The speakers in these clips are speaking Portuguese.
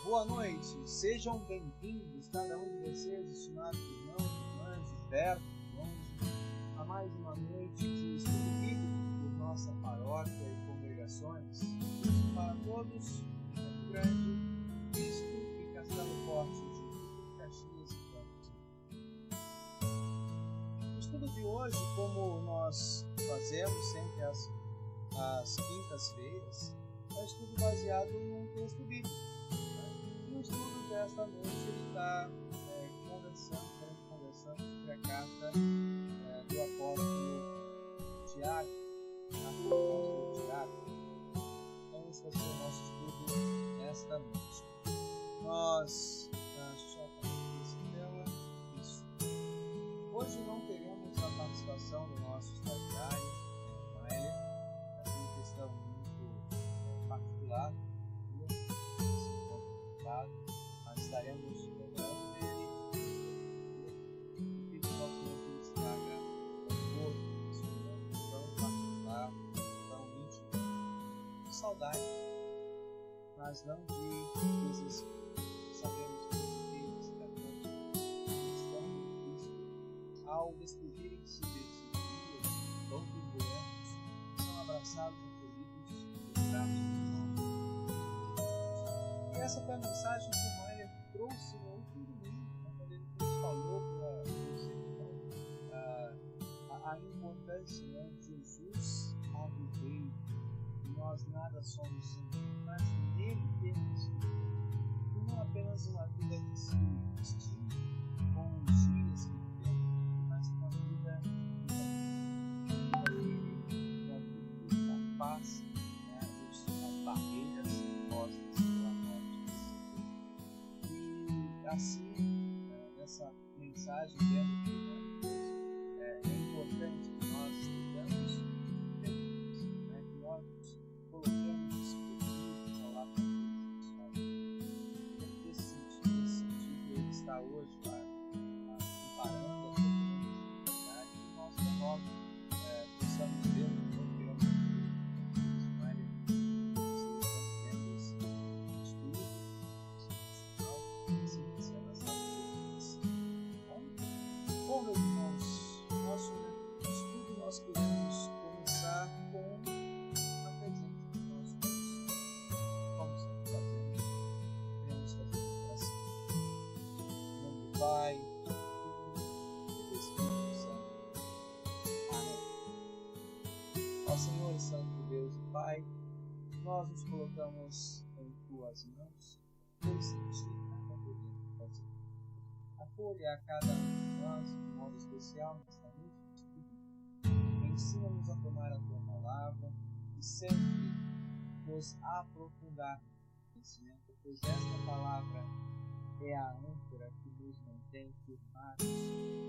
boa noite, sejam bem-vindos, cada um de vocês, estimados irmãos, irmãs, de perto, de longe, a mais uma noite de estudo bíblico por nossa paróquia e congregações. Isso para todos, Campo Grande, Cristo e Castelo Forte, de Caxias e Campos. O estudo de hoje, como nós fazemos sempre às quintas-feiras, é um estudo baseado num texto bíblico. E o estudo desta noite ele está conversando sobre a carta do apóstolo Tiago. Então esse vai ser o nosso estudo nesta noite. Nós, deixa eu tela, isso. Hoje não teremos a participação do nosso estagiário, Maília, é uma questão muito particular, mas estaremos lembrando dele e que o nosso Deus traga conforto, isso tão particular, tão íntimo, de saudade, mas não de desespero. Sabemos que os filhos estão em Cristo, ao despedirem-se desse dia tão turbulentos, são abraçados e acolhidos nos braços de Deus. Essa foi a mensagem que o Maia trouxe no último domingo, quando ele nos falou a importância de Jesus a viver. Nós nada somos sem Ele, mas nele temos vida. E não apenas uma vida que se extingue com os dias que vivemos, mas uma vida que paz, as barreiras impostas pela morte. E assim, nessa mensagem vendo que é importante que nós estejamos felizes, que nós nos colocamos disponíveis ao lado de Deus. Nesse sentido, ele está hoje preparando a oportunidade que nós de novo possamos ver o programa Bom, meus irmãos, nosso estudo nós queremos começar com a presença do nosso Deus. Como sempre fazemos, queremos fazer a oração. Em nome do Pai, do Filho e do Espírito Santo. Amém. Ó Senhor e Santo Deus e Pai, nós nos colocamos em Tuas mãos, pois sem Ti nada podemos fazer. Acolhe a cada um de nós de modo especial nesta noite. Ensina-nos a tomar a Tua palavra e sempre nos aprofundar no conhecimento, pois esta palavra é a âncora que nos mantém firmados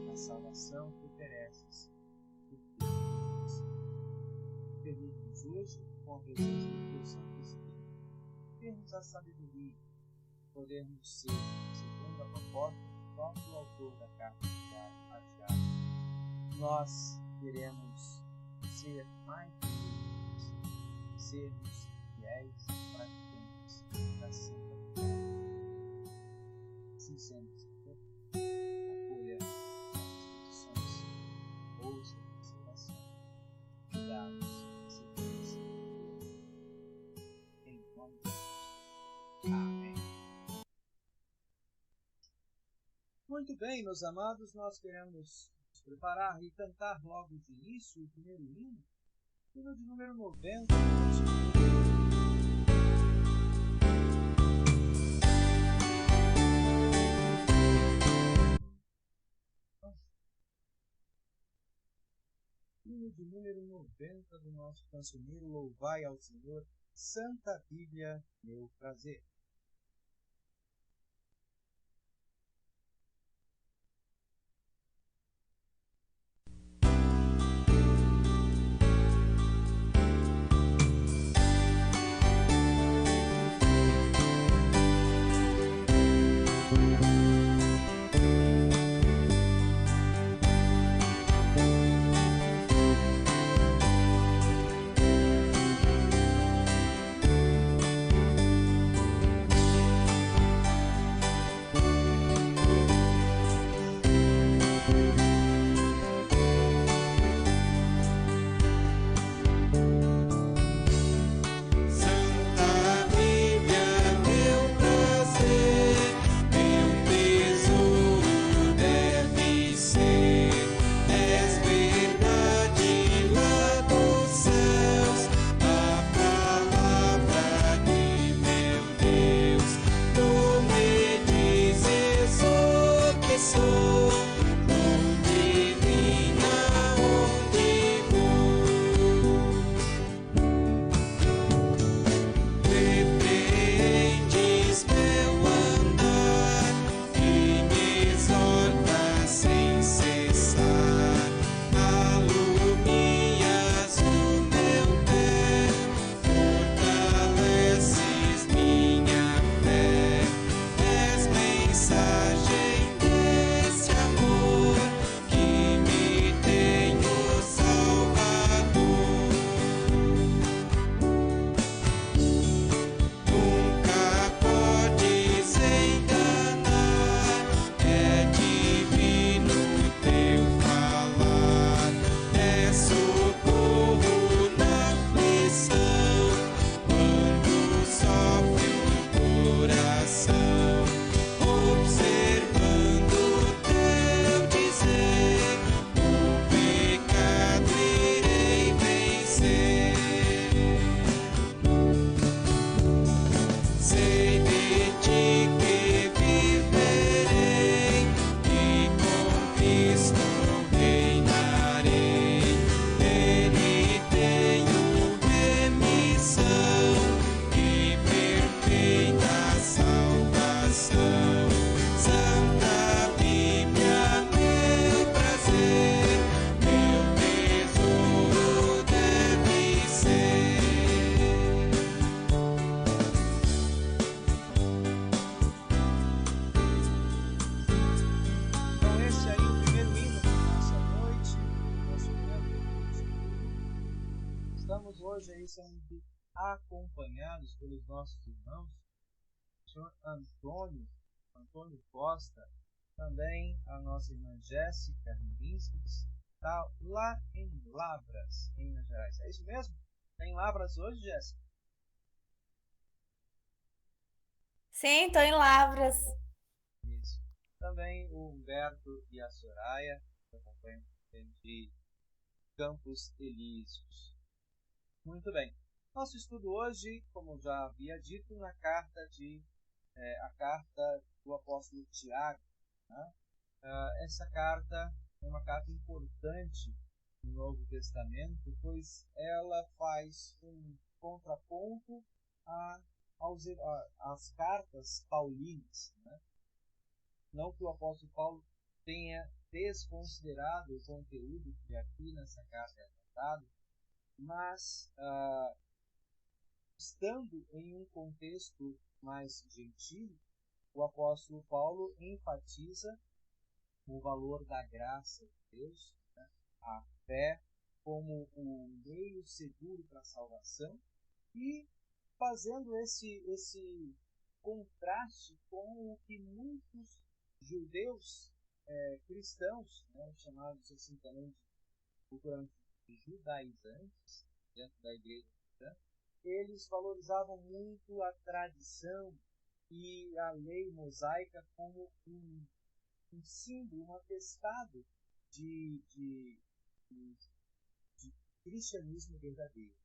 na salvação que ofereces por Cristo. Permite-nos hoje, com a presença do Teu Santo Espírito, termos a sabedoria, podermos ser, segundo a proposta do próprio autor da carta de Tiago, nós queremos ser mais felizes, sermos fiéis e praticantes da santa verdade. Assim sendo, Senhor, acolha nossas petições, ouça a nossa oração e dá-nos segurança em nome de Deus. Amém. Muito bem, meus amados, nós queremos nos preparar e cantar logo de início o primeiro hino de número 90. Hino de número 90 do nosso cancioneiro Louvai ao Senhor, Santa Bíblia, meu prazer. Estamos hoje aí sendo acompanhados pelos nossos irmãos, o senhor Antônio Costa, também a nossa irmã Jéssica Rivinsky, está lá em Lavras, em Minas Gerais. É isso mesmo? Está em Lavras hoje, Jéssica? Sim, estou em Lavras. Isso. Também o Humberto e a Soraya, que acompanham de Campos Elíseos. Muito bem. Nosso estudo hoje, como já havia dito, na a carta do apóstolo Tiago. Né? Essa carta é uma carta importante no Novo Testamento, pois ela faz um contraponto às cartas paulinas. Né? Não que o apóstolo Paulo tenha desconsiderado o conteúdo que aqui nessa carta é tratado, mas estando em um contexto mais gentil, o apóstolo Paulo enfatiza o valor da graça de Deus, né? A fé como o meio seguro para a salvação, e fazendo esse contraste com o que muitos judeus cristãos, né, chamados assim também de judaizantes, dentro da igreja cristã, eles valorizavam muito a tradição e a lei mosaica como um símbolo, um atestado de, de cristianismo verdadeiro.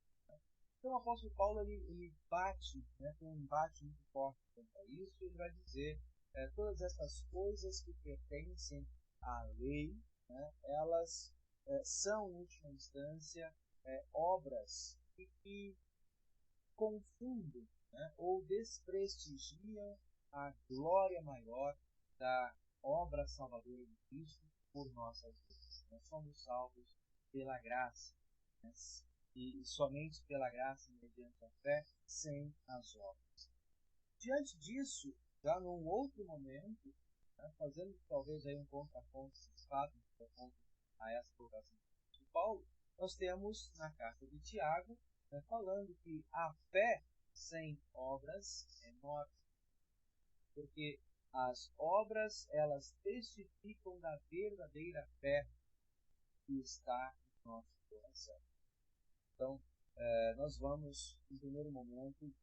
Então o apóstolo Paulo ele bate, né, tem um embate muito forte contra isso, e ele vai dizer todas essas coisas que pertencem à lei, né, elas são, em última instância, obras que confundem, né, ou desprestigiam a glória maior da obra salvadora de Cristo por nossas vidas. Nós somos salvos pela graça, né, e somente pela graça mediante a fé, sem as obras. Diante disso, já num outro momento, né, fazendo talvez aí um contraponto sensado a essa colocação de Paulo, nós temos na carta de Tiago, né, falando que a fé sem obras é morte, porque as obras elas testificam da verdadeira fé que está em nosso coração. Então, nós vamos, em primeiro momento,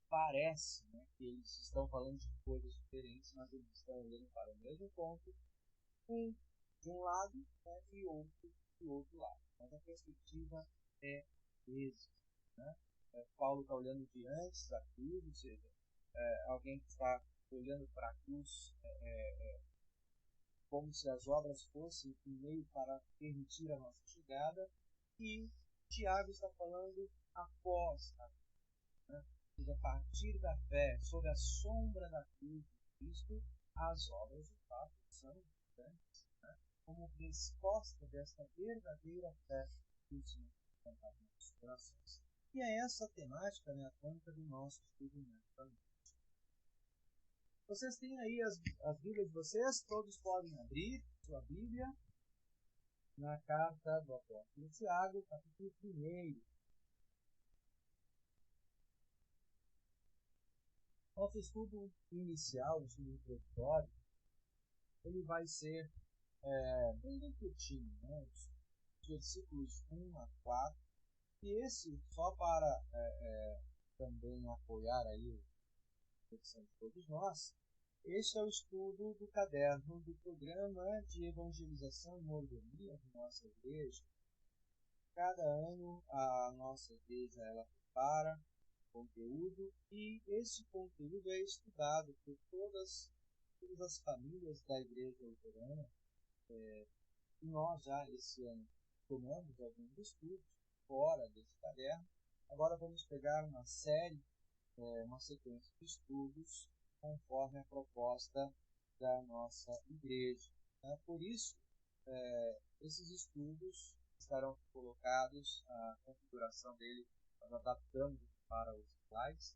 parece, né, que eles estão falando de coisas diferentes, mas eles estão olhando para o mesmo ponto, um de um lado, né, e outro do outro lado. Mas a perspectiva é a mesma. Né? Paulo está olhando diante da cruz, ou seja, alguém que está olhando para a cruz como se as obras fossem um meio para permitir a nossa chegada, e Tiago está falando após a cruz, né? Ou seja, a partir da fé, sob a sombra da cruz de Cristo, as obras de fato são importantes, né? Como resposta desta verdadeira fé que o Senhor tem plantado nos nossos corações. E é essa a temática, né, a tônica do nosso estudo nesta noite. Vocês têm aí as Bíblias de vocês, todos podem abrir sua Bíblia na carta do apóstolo Tiago, capítulo 1. Nosso estudo inicial, o estudo introdutório, ele vai ser bem curtinho, né? Os versículos 1 a 4, e esse, só para também apoiar aí a reflexão de todos nós, este é o estudo do caderno do programa de evangelização e mordomia de nossa igreja. Cada ano a nossa igreja ela prepara conteúdo, e esse conteúdo é estudado por todas as famílias da igreja luterana. E nós já esse ano tomamos alguns estudos fora desse caderno. Agora vamos pegar uma série, uma sequência de estudos conforme a proposta da nossa igreja. Né? Por isso, esses estudos estarão colocados, a configuração dele nós adaptamos para os slides,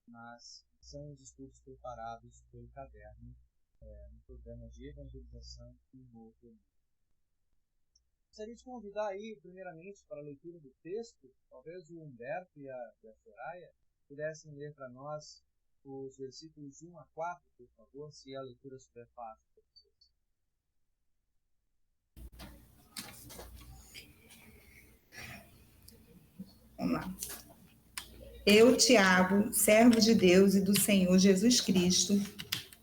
mas são os estudos preparados pelo caderno no programa de evangelização e mordomia. Gostaria de convidar aí, primeiramente, para a leitura do texto, talvez o Humberto e a Soraya pudessem ler para nós os versículos 1 a 4, por favor, se a leitura estiver fácil para vocês. Vamos lá. Eu, Tiago, servo de Deus e do Senhor Jesus Cristo,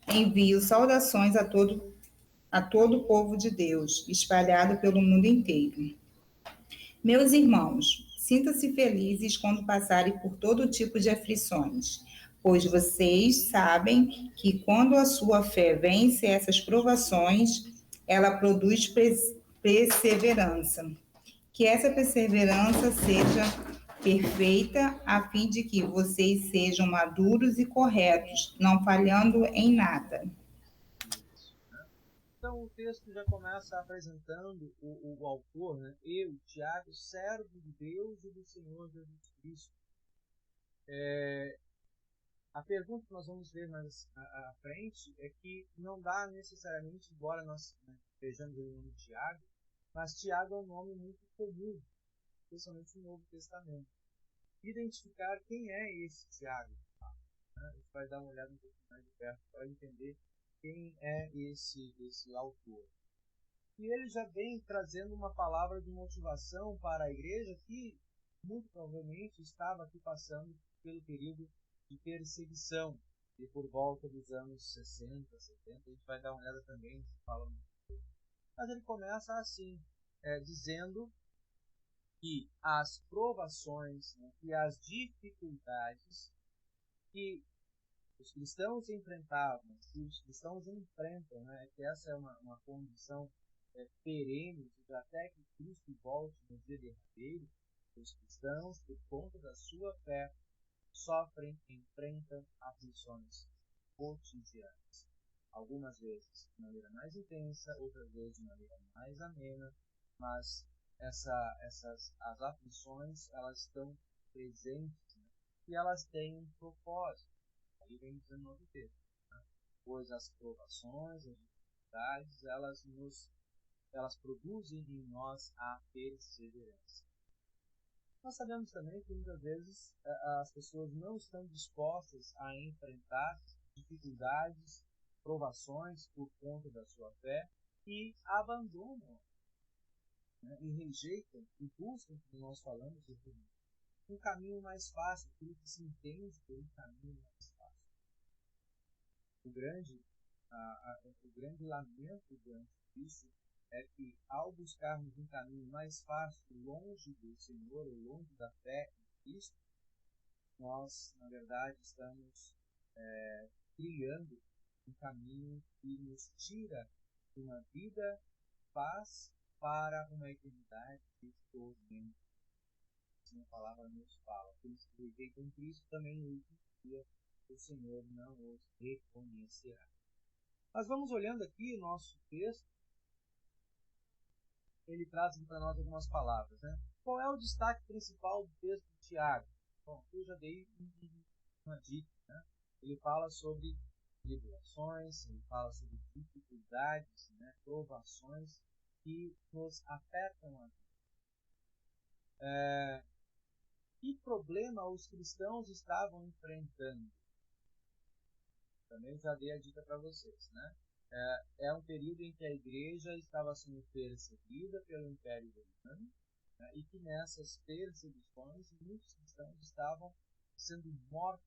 envio saudações a todo o povo de Deus, espalhado pelo mundo inteiro. Meus irmãos, sintam-se felizes quando passarem por todo tipo de aflições, pois vocês sabem que quando a sua fé vence essas provações, ela produz perseverança. Que essa perseverança seja perfeita, a fim de que vocês sejam maduros e corretos, não falhando em nada. Isso, né? Então o texto já começa apresentando o autor, né? Eu, Tiago, servo de Deus e do Senhor Jesus Cristo. A pergunta que nós vamos ver mais à frente é que não dá necessariamente, embora nós vejamos o nome de Tiago, mas Tiago é um nome muito comum, especialmente no Novo Testamento. Identificar quem é esse Tiago. Né? A gente vai dar uma olhada um pouco mais de perto para entender quem é esse autor. E ele já vem trazendo uma palavra de motivação para a igreja que, muito provavelmente, estava aqui passando pelo período de perseguição, e por volta dos anos 60, 70, a gente vai dar uma olhada também, fala muito. Mas ele começa assim, dizendo que as provações, né, e as dificuldades que os cristãos enfrentavam, que os cristãos enfrentam, né, que essa é uma condição perene, até que Cristo volte no dia derradeiro, os cristãos, por conta da sua fé, enfrentam aflições cotidianas. Algumas vezes de maneira mais intensa, outras vezes de maneira mais amena, mas as aflições, elas estão presentes, né? E elas têm um propósito. Aí vem dizendo outro texto, né? Pois as provações, as dificuldades, elas produzem em nós a perseverança. Nós sabemos também que muitas vezes as pessoas não estão dispostas a enfrentar dificuldades, provações por conta da sua fé e abandonam, né, e rejeitam e buscam, como nós falamos, um caminho mais fácil, aquilo que se entende por um caminho mais fácil. O grande lamento diante disso é que, ao buscarmos um caminho mais fácil, longe do Senhor, ou longe da fé em Cristo, nós, na verdade, estamos criando um caminho que nos tira de uma vida paz para uma eternidade de tormento. Assim a palavra nos fala. Aqueles que rejeitam Cristo também no último dia o Senhor não os reconhecerá. Mas vamos olhando aqui o nosso texto. Ele traz para nós algumas palavras, né? Qual é o destaque principal do texto de Tiago? Bom, eu já dei uma dica, né? Ele fala sobre tribulações, ele fala sobre dificuldades, né? Provações que nos afetam a vida. Que problema os cristãos estavam enfrentando? Também já dei a dica para vocês, né? É um período em que a igreja estava sendo perseguida pelo Império Romano, né, e que nessas perseguições muitos cristãos estavam sendo mortos,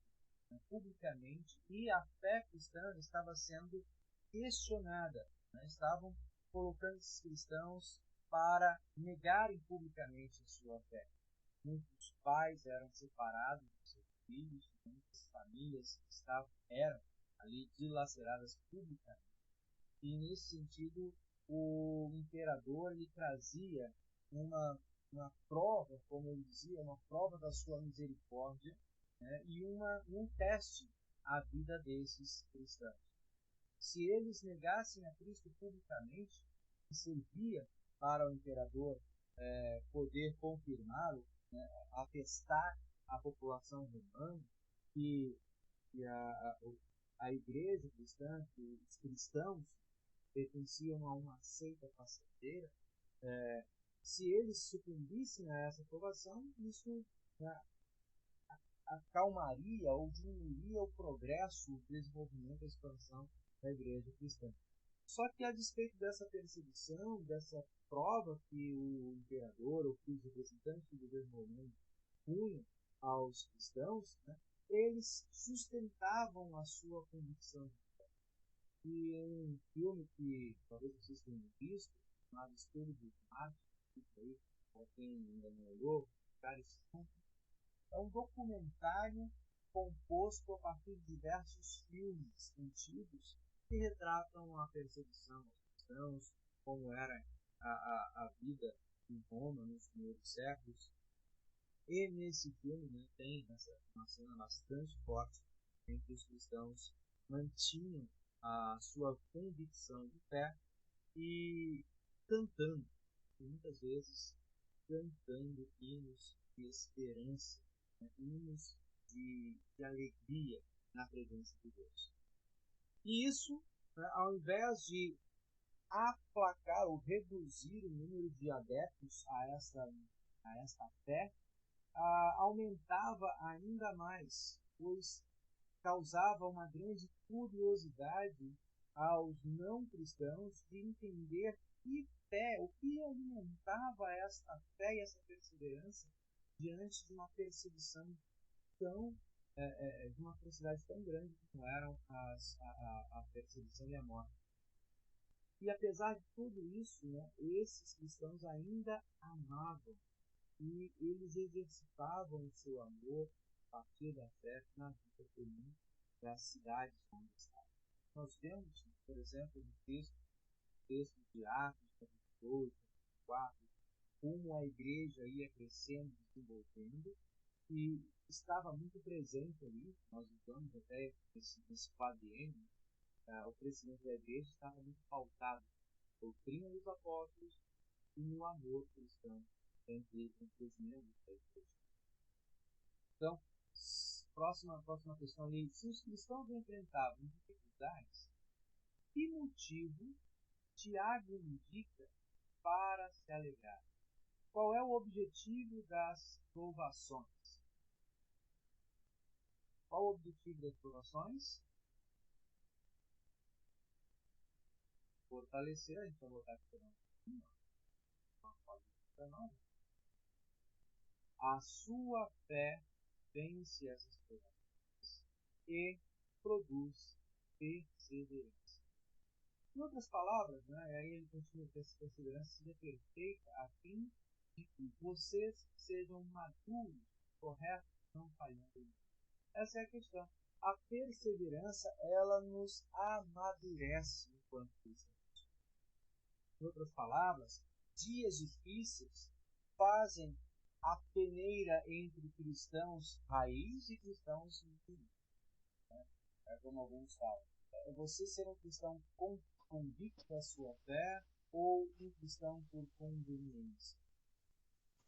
né, publicamente, e a fé cristã estava sendo questionada, né? Estavam colocando esses cristãos para negarem publicamente a sua fé. Muitos pais eram separados dos seus filhos, muitas famílias eram ali dilaceradas publicamente. E nesse sentido, o imperador lhe trazia uma prova, como ele dizia, uma prova da sua misericórdia, né, e um teste à vida desses cristãos. Se eles negassem a Cristo publicamente, que servia para o imperador poder confirmá-lo, né, atestar a população romana que a igreja cristã, que os cristãos pertenciam a uma seita passageira, se eles sucumbissem a essa provação, isso, né, acalmaria ou diminuiria o progresso, o desenvolvimento, a expansão da igreja cristã. Só que, a despeito dessa perseguição, dessa prova que o imperador ou que os representantes do governo romano punham aos cristãos, né, eles sustentavam a sua convicção. E em um filme que talvez vocês tenham visto, chamado Espelho de Marte, para quem ainda não olhou, é um documentário composto a partir de diversos filmes antigos que retratam a perseguição aos cristãos, como era a vida em Roma nos primeiros séculos. E nesse filme, né, tem uma cena bastante forte em que os cristãos mantinham a sua convicção de fé e cantando, e muitas vezes cantando hinos de esperança, né, hinos de alegria na presença de Deus. E isso, né, ao invés de aplacar ou reduzir o número de adeptos a esta fé, aumentava ainda mais, pois causava uma grande curiosidade aos não cristãos de entender que fé, o que alimentava esta fé e essa perseverança diante de uma perseguição de uma atrocidade tão grande como eram a perseguição e a morte. E apesar de tudo isso, né, esses cristãos ainda amavam e eles exercitavam o seu amor a partir da fé na vida comum das cidades onde estavam. Nós vemos, por exemplo, no texto de Atos, capítulo 2, capítulo 4, como a igreja ia crescendo, desenvolvendo, e estava muito presente ali. Nós usamos até nesse quadriênio, o crescimento da igreja estava muito pautado na doutrina dos apóstolos e no amor cristão entre os membros da igreja. Então, próxima questão ali: se os cristãos enfrentavam dificuldades, que motivo Tiago indica para se alegrar? Qual é o objetivo das provações? Qual o objetivo das provações? Fortalecer. A gente vai botar aqui para nós. A sua fé vence essas provações e produz perseverança. Em outras palavras, né, aí ele continua que essa perseverança seja perfeita, a fim de que vocês sejam maduros, corretos, não falhando. Essa é a questão. A perseverança, ela nos amadurece enquanto cristãos. Em outras palavras, dias difíceis fazem a peneira entre cristãos raiz e cristãos mentirosos. É como alguns falam. É você ser um cristão convicto da sua fé ou um cristão por conveniência.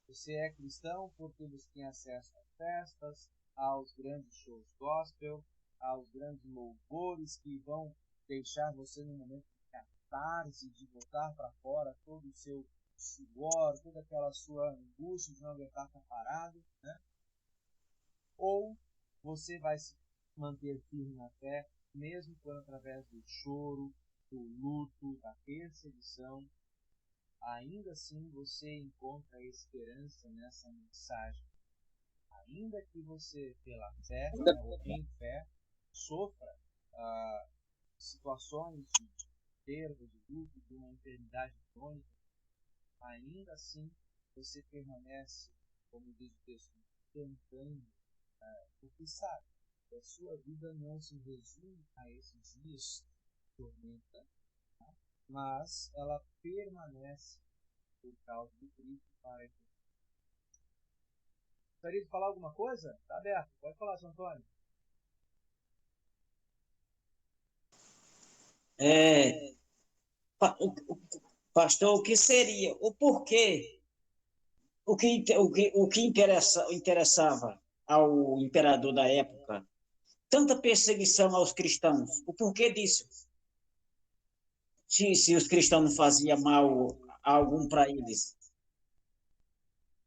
Você é cristão porque você tem acesso a festas, aos grandes shows gospel, aos grandes louvores que vão deixar você num momento de catarse, de botar para fora todo o seu suor, toda aquela sua angústia de não aguentar estar parado, né? Ou você vai se manter firme na fé, mesmo quando através do choro, do luto, da perseguição, ainda assim você encontra esperança nessa mensagem. Ainda que você, pela fé, ou em fé, sofra situações de perda, de luto, de uma enfermidade crônica, ainda assim você permanece, como diz o texto, tentando, porque sabe que a sua vida não se resume a esses dias de tormenta, tá? Mas ela permanece por causa do Cristo para a eternidade. Gostaria de falar alguma coisa? Está aberto. Pode falar, Sr. Antônio. Pastor, o que seria, o porquê, o que interessava ao imperador da época, tanta perseguição aos cristãos, o porquê disso? Se os cristãos não faziam mal algum para eles.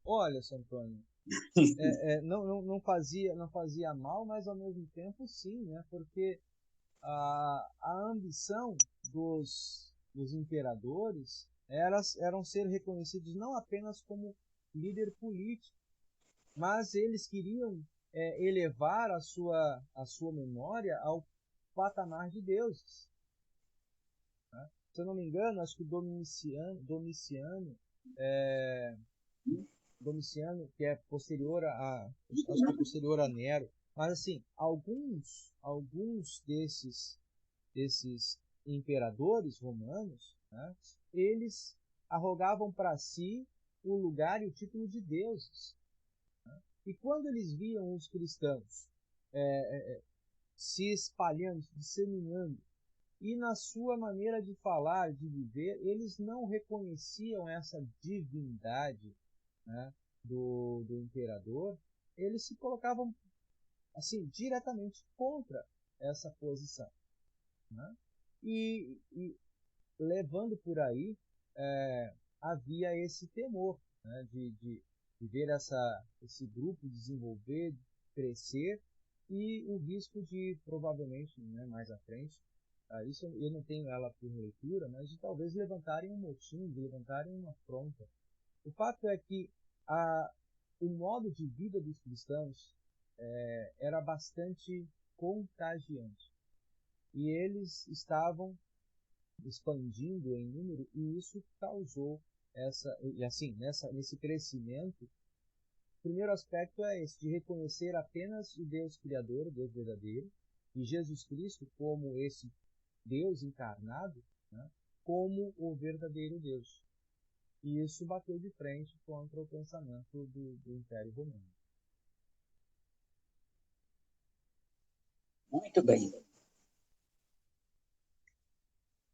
Olha, São Antônio, não fazia mal, mas ao mesmo tempo sim, né? Porque a ambição dos imperadores eram ser reconhecidos não apenas como líder político, mas eles queriam elevar a sua memória ao patamar de deuses. Né? Se eu não me engano, acho que Domiciano, que é posterior acho que é posterior a Nero, mas assim, alguns desses imperadores romanos, né, eles arrogavam para si o lugar e o título de deuses. E quando eles viam os cristãos se espalhando, se disseminando, e na sua maneira de falar, de viver, eles não reconheciam essa divindade, né, do imperador, eles se colocavam assim diretamente contra essa posição, né? E levando por aí, havia esse temor, né, de ver esse grupo desenvolver, crescer, e o risco de, provavelmente, né, mais à frente, isso eu não tenho ela por leitura, mas de talvez levantarem um motim, de levantarem uma afronta. O fato é que o modo de vida dos cristãos era bastante contagiante. E eles estavam expandindo em número, e isso causou nesse crescimento. O primeiro aspecto é esse, de reconhecer apenas o Deus Criador, o Deus verdadeiro, e Jesus Cristo como esse Deus encarnado, né, como o verdadeiro Deus. E isso bateu de frente contra o pensamento do Império Romano. Muito bem.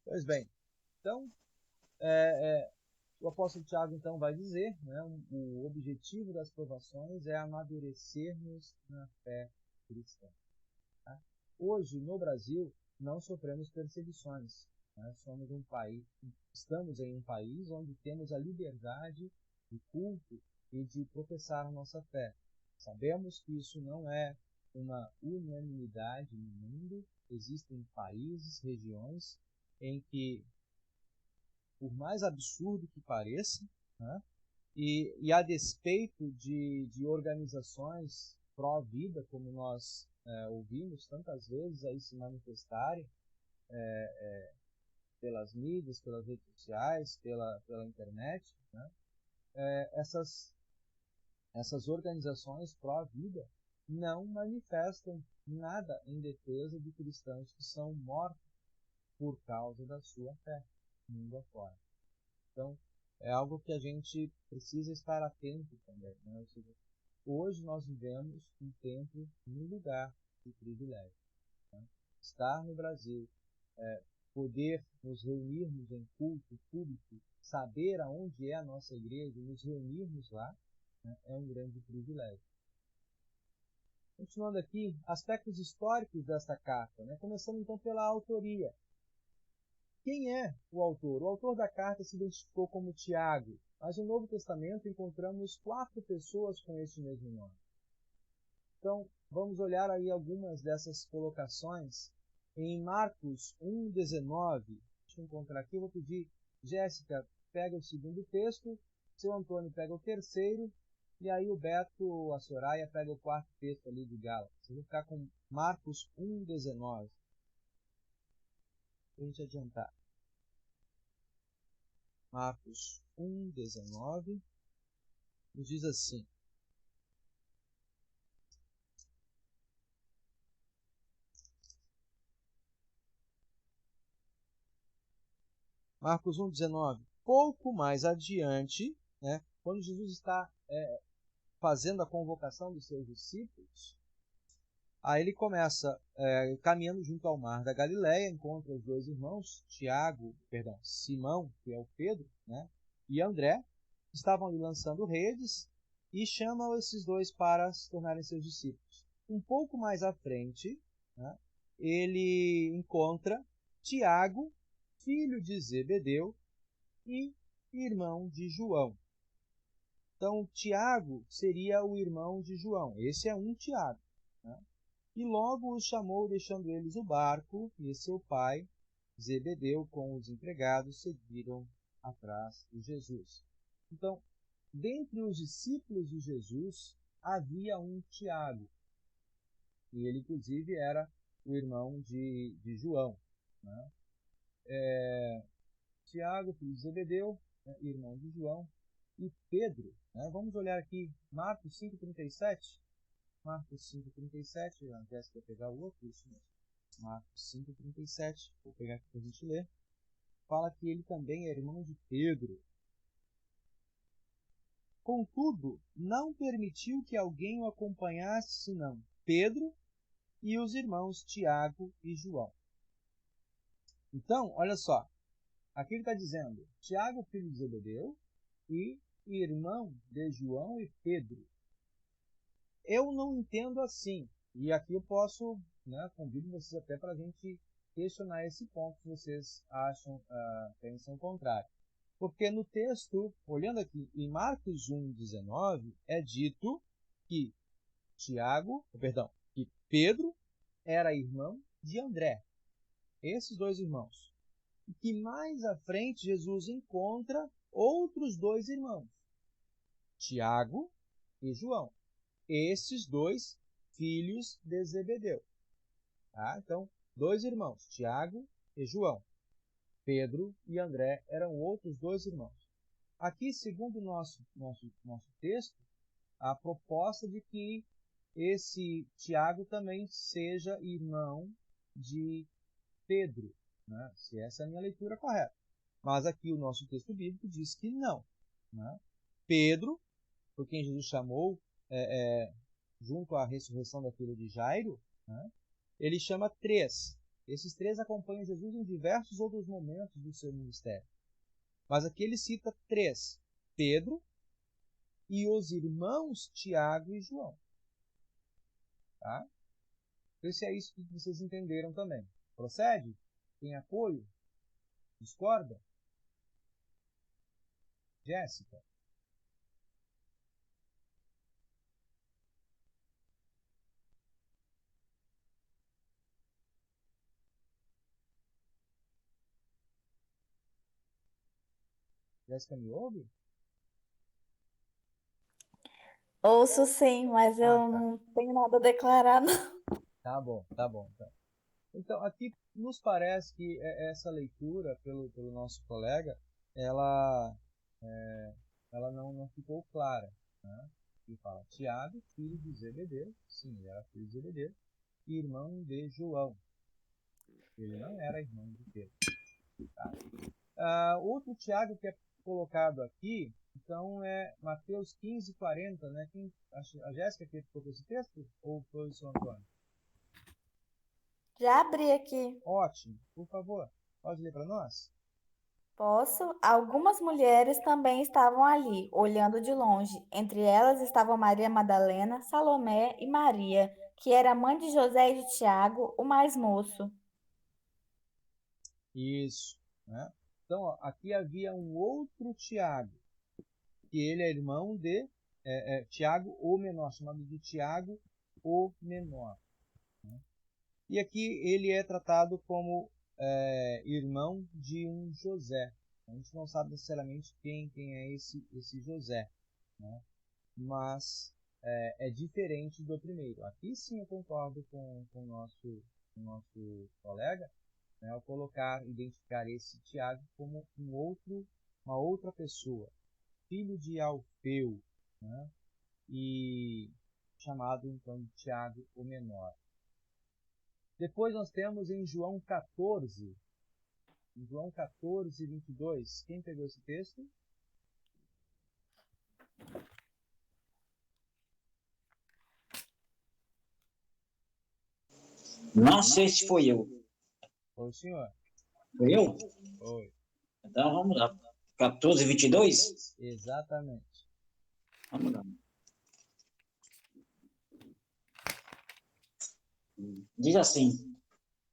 Pois bem, então, o apóstolo Tiago então vai dizer, né, o objetivo das provações é amadurecermos na fé cristã. Tá? Hoje, no Brasil, não sofremos perseguições. Né? Estamos em um país onde temos a liberdade de culto e de professar a nossa fé. Sabemos que isso não é uma unanimidade no mundo. Existem países, regiões em que, por mais absurdo que pareça, né, e a despeito de organizações pró-vida, como nós ouvimos tantas vezes aí se manifestarem pelas mídias, pelas redes sociais, pela internet, né, essas organizações pró-vida não manifestam nada em defesa de cristãos que são mortos por causa da sua fé, mundo afora. Então, é algo que a gente precisa estar atento também. Né? Ou seja, hoje nós vivemos um tempo e um lugar de privilégio. Né? Estar no Brasil, poder nos reunirmos em culto público, saber aonde é a nossa igreja e nos reunirmos lá, né, é um grande privilégio. Continuando aqui, aspectos históricos desta carta, né? Começando então pela autoria. Quem é o autor? O autor da carta se identificou como Tiago, mas no Novo Testamento encontramos 4 pessoas com esse mesmo nome. Então, vamos olhar aí algumas dessas colocações. Em Marcos 1,19, deixa eu encontrar aqui, eu vou pedir, Jéssica, pega o segundo texto, seu Antônio pega o terceiro, e aí o Beto, a Soraya, pega o quarto texto ali de Gálatas. Eu vou ficar com Marcos 1,19. Para a gente adiantar. Marcos 1,19 nos diz assim: Marcos 1,19. Pouco mais adiante, né, quando Jesus está fazendo a convocação dos seus discípulos, aí ele começa caminhando junto ao mar da Galileia, encontra os 2 irmãos, Simão, que é o Pedro, né, e André, que estavam ali lançando redes, e chama esses 2 para se tornarem seus discípulos. Um pouco mais à frente, né, ele encontra Tiago, filho de Zebedeu e irmão de João. Então, Tiago seria o irmão de João. Esse é um Tiago. Né? E logo os chamou, deixando eles o barco, e seu pai, Zebedeu, com os empregados, seguiram atrás de Jesus. Então, dentre os discípulos de Jesus, havia um Tiago. E ele, inclusive, era o irmão de João. Né? Tiago, filho de Zebedeu, né, irmão de João, e Pedro. Né? Vamos olhar aqui, Marcos 5,37. Marcos 5,37, a Jéssica vai pegar o outro, isso mesmo. Marcos 5,37, vou pegar aqui para a gente ler. Fala que ele também é irmão de Pedro. Contudo, não permitiu que alguém o acompanhasse, senão Pedro e os irmãos Tiago e João. Então, olha só. Aqui ele está dizendo Tiago, filho de Zebedeu, e irmão de João e Pedro. Eu não entendo assim. E aqui eu posso, né, convido vocês até para a gente questionar esse ponto, se vocês acham, pensam o contrário. Porque no texto, olhando aqui em Marcos 1,19, é dito que que Pedro era irmão de André. Esses dois irmãos. E que mais à frente Jesus encontra outros dois irmãos, Tiago e João. Esses dois filhos de Zebedeu. Tá? Então, dois irmãos, Tiago e João. Pedro e André eram outros dois irmãos. Aqui, segundo o nosso texto, a proposta de que esse Tiago também seja irmão de Pedro, né? Se essa é a minha leitura correta. Mas aqui o nosso texto bíblico diz que não. Né? Pedro, por quem Jesus chamou junto à ressurreição da filha de Jairo, né? Ele chama três. Esses três acompanham Jesus em diversos outros momentos do seu ministério. Mas aqui ele cita três: Pedro e os irmãos Tiago e João. Tá? Então, se é isso que vocês entenderam também. Procede? Tem apoio? Discorda? Jéssica? Jéssica me ouve? Ouço sim, mas eu tá. não tenho nada a declarar, não. Tá bom, tá bom. Tá. Então, aqui nos parece que essa leitura pelo nosso colega, ela não ficou clara. Né? Ele fala, Tiago, filho de Zebedeu, sim, ele era filho de Zebedeu, e irmão de João. Ele não era irmão de Pedro. Tá? Outro Tiago que é colocado aqui, então é Mateus 15:40, né? A Jéssica que colocou esse texto? Ou foi o São Antônio? Já abri aqui. Ótimo, por favor, pode ler para nós? Posso? Algumas mulheres também estavam ali, olhando de longe. Entre elas estavam Maria Madalena, Salomé e Maria, que era mãe de José e de Tiago, o mais moço. Isso. Né? Então, ó, aqui havia um outro Tiago, que ele é irmão de Tiago o menor, chamado de Tiago o menor. Né? E aqui ele é tratado como irmão de um José. A gente não sabe necessariamente quem é esse José, né? Mas é diferente do primeiro. Aqui sim eu concordo com o nosso colega, né, ao identificar esse Tiago como uma outra pessoa, filho de Alfeu, né, e chamado então de Tiago o menor. Depois nós temos em João 14, 22. Quem pegou esse texto? Não sei se foi eu. Foi o senhor? Foi eu? Foi. Então vamos lá. 14:22? Exatamente. Vamos lá. Diz assim: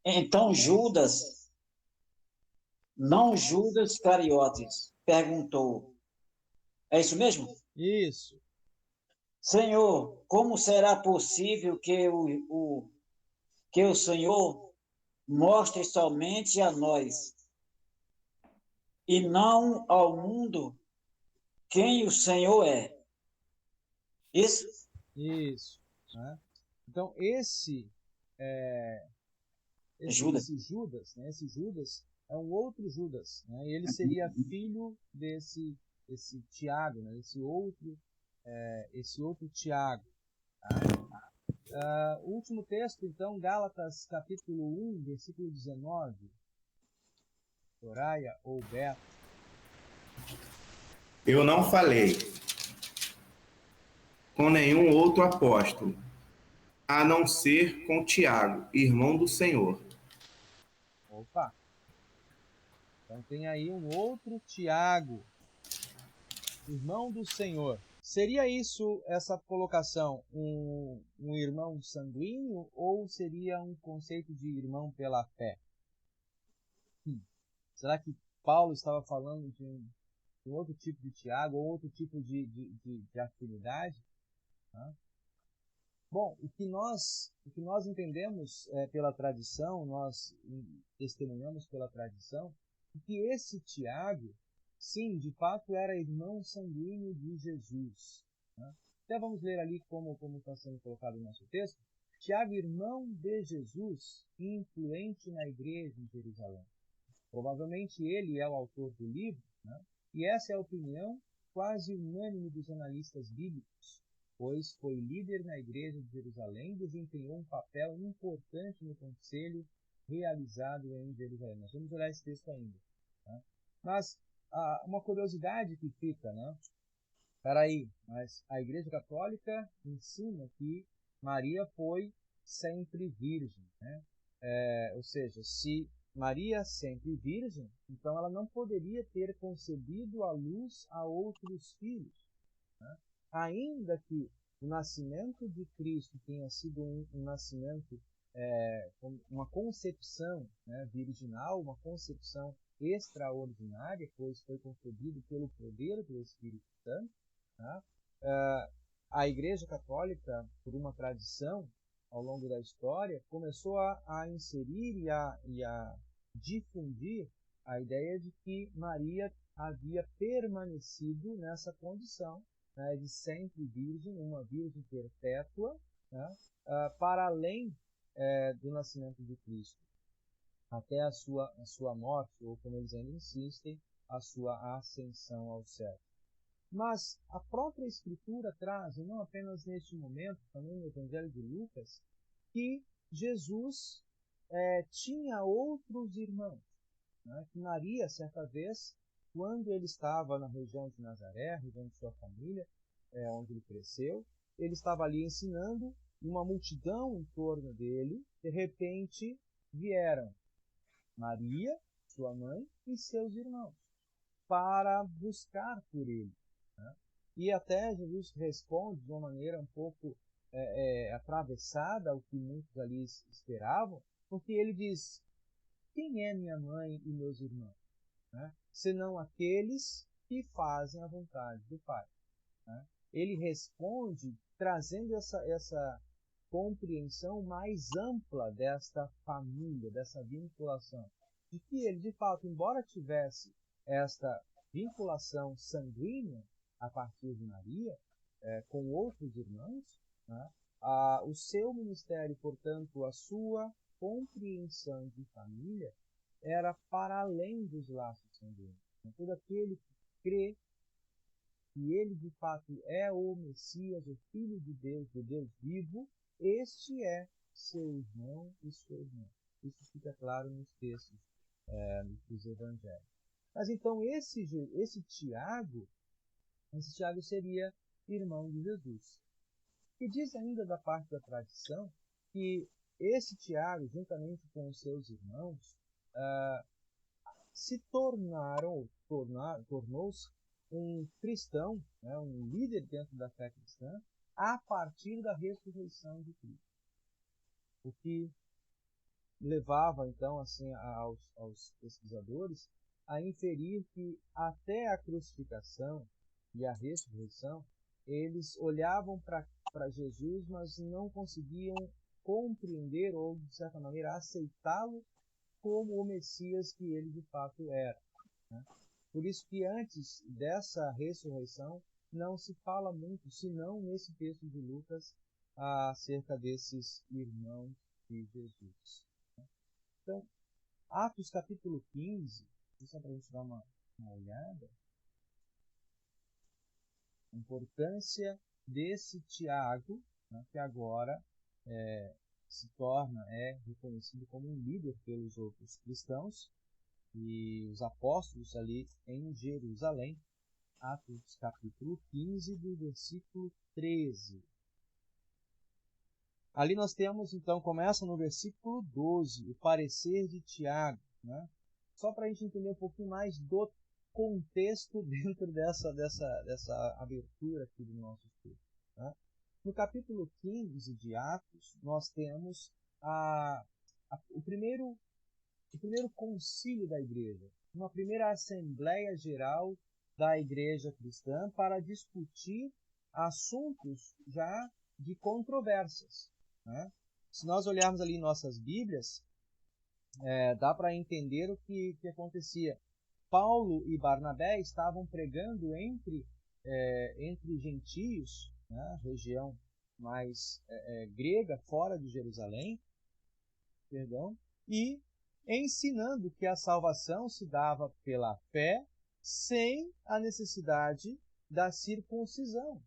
então Judas, não Judas Cariotes, perguntou: É isso mesmo? Isso. Senhor, como será possível que que o Senhor mostre somente a nós e não ao mundo quem o Senhor é? Isso? Isso. Né? Então, é, Ajuda. esse Judas, né? Esse Judas é um outro Judas, né? E ele seria filho esse Tiago, né? Esse outro Tiago. Tá? O último texto, então, Gálatas capítulo 1, versículo 19. Soraya ou Beto. Eu não falei com nenhum outro apóstolo, a não ser com Tiago, irmão do Senhor. Opa! Então tem aí um outro Tiago, irmão do Senhor. Seria isso, essa colocação, um irmão sanguíneo ou seria um conceito de irmão pela fé? Será que Paulo estava falando de um outro tipo de Tiago ou outro tipo de afinidade? Né? Bom, o que nós entendemos pela tradição, nós testemunhamos pela tradição, é que esse Tiago, sim, de fato era irmão sanguíneo de Jesus. Né? Até vamos ler ali como está sendo colocado no nosso texto. Tiago, irmão de Jesus, influente na igreja em Jerusalém. Provavelmente ele é o autor do livro, né? E essa é a opinião quase unânime dos analistas bíblicos, pois foi líder na igreja de Jerusalém e desempenhou um papel importante no conselho realizado em Jerusalém. Nós vamos olhar esse texto ainda. Né? Mas uma curiosidade que fica, né? Peraí, mas a Igreja Católica ensina que Maria foi sempre virgem, né? Ou seja, se Maria sempre virgem, então ela não poderia ter concebido a luz a outros filhos. Né? Ainda que o nascimento de Cristo tenha sido um nascimento, uma concepção, né, virginal, uma concepção extraordinária, pois foi concebido pelo poder do Espírito Santo, né? A Igreja Católica, por uma tradição ao longo da história, começou a inserir e a difundir a ideia de que Maria havia permanecido nessa condição, né, de sempre virgem, uma virgem perpétua, né, para além do nascimento de Cristo, até a sua morte, ou como eles ainda insistem, a sua ascensão ao céu. Mas a própria Escritura traz, e não apenas neste momento, também no Evangelho de Lucas, que Jesus tinha outros irmãos. Né? Que Maria, certa vez, quando ele estava na região de Nazaré, região de sua família, onde ele cresceu, ele estava ali ensinando, uma multidão em torno dele, de repente vieram Maria, sua mãe, e seus irmãos, para buscar por ele. Né? E até Jesus responde de uma maneira um pouco atravessada ao que muitos ali esperavam, porque ele diz: quem é minha mãe e meus irmãos? Né? Senão aqueles que fazem a vontade do Pai. Né? Ele responde trazendo essa compreensão mais ampla desta família, dessa vinculação. De que ele, de fato, embora tivesse esta vinculação sanguínea a partir de Maria, com outros irmãos, né? O seu ministério, portanto, a sua compreensão de família era para além dos laços sanguíneos. Todo aquele que crê que ele de fato é o Messias, o Filho de Deus, do Deus vivo, este é seu irmão e sua irmã. Isso fica claro nos textos dos evangelhos. Mas então esse Tiago seria irmão de Jesus. E diz ainda da parte da tradição que esse Tiago, juntamente com os seus irmãos, se tornou-se um cristão, né, um líder dentro da fé cristã, a partir da ressurreição de Cristo. O que levava, então, assim, aos pesquisadores a inferir que até a crucificação e a ressurreição, eles olhavam para Jesus, mas não conseguiam compreender ou, de certa maneira, aceitá-lo como o Messias que ele de fato era, né? Por isso que antes dessa ressurreição não se fala muito, senão nesse texto de Lucas, acerca desses irmãos de Jesus. Então, Atos capítulo 15, só para a gente dar uma olhada, a importância desse Tiago, né, que agora se torna, reconhecido como um líder pelos outros cristãos e os apóstolos ali em Jerusalém. Atos capítulo 15, do versículo 13. Ali nós temos, então, começa no versículo 12, o parecer de Tiago, né? Só para a gente entender um pouquinho mais do contexto dentro dessa abertura aqui do nosso estudo, né? No capítulo 15 de Atos, nós temos o primeiro concílio da igreja, uma primeira assembleia geral da igreja cristã para discutir assuntos já de controvérsias, né? Se nós olharmos ali em nossas Bíblias, dá para entender o que acontecia. Paulo e Barnabé estavam pregando entre gentios, né, região mais grega, fora de Jerusalém, perdão, e ensinando que a salvação se dava pela fé sem a necessidade da circuncisão,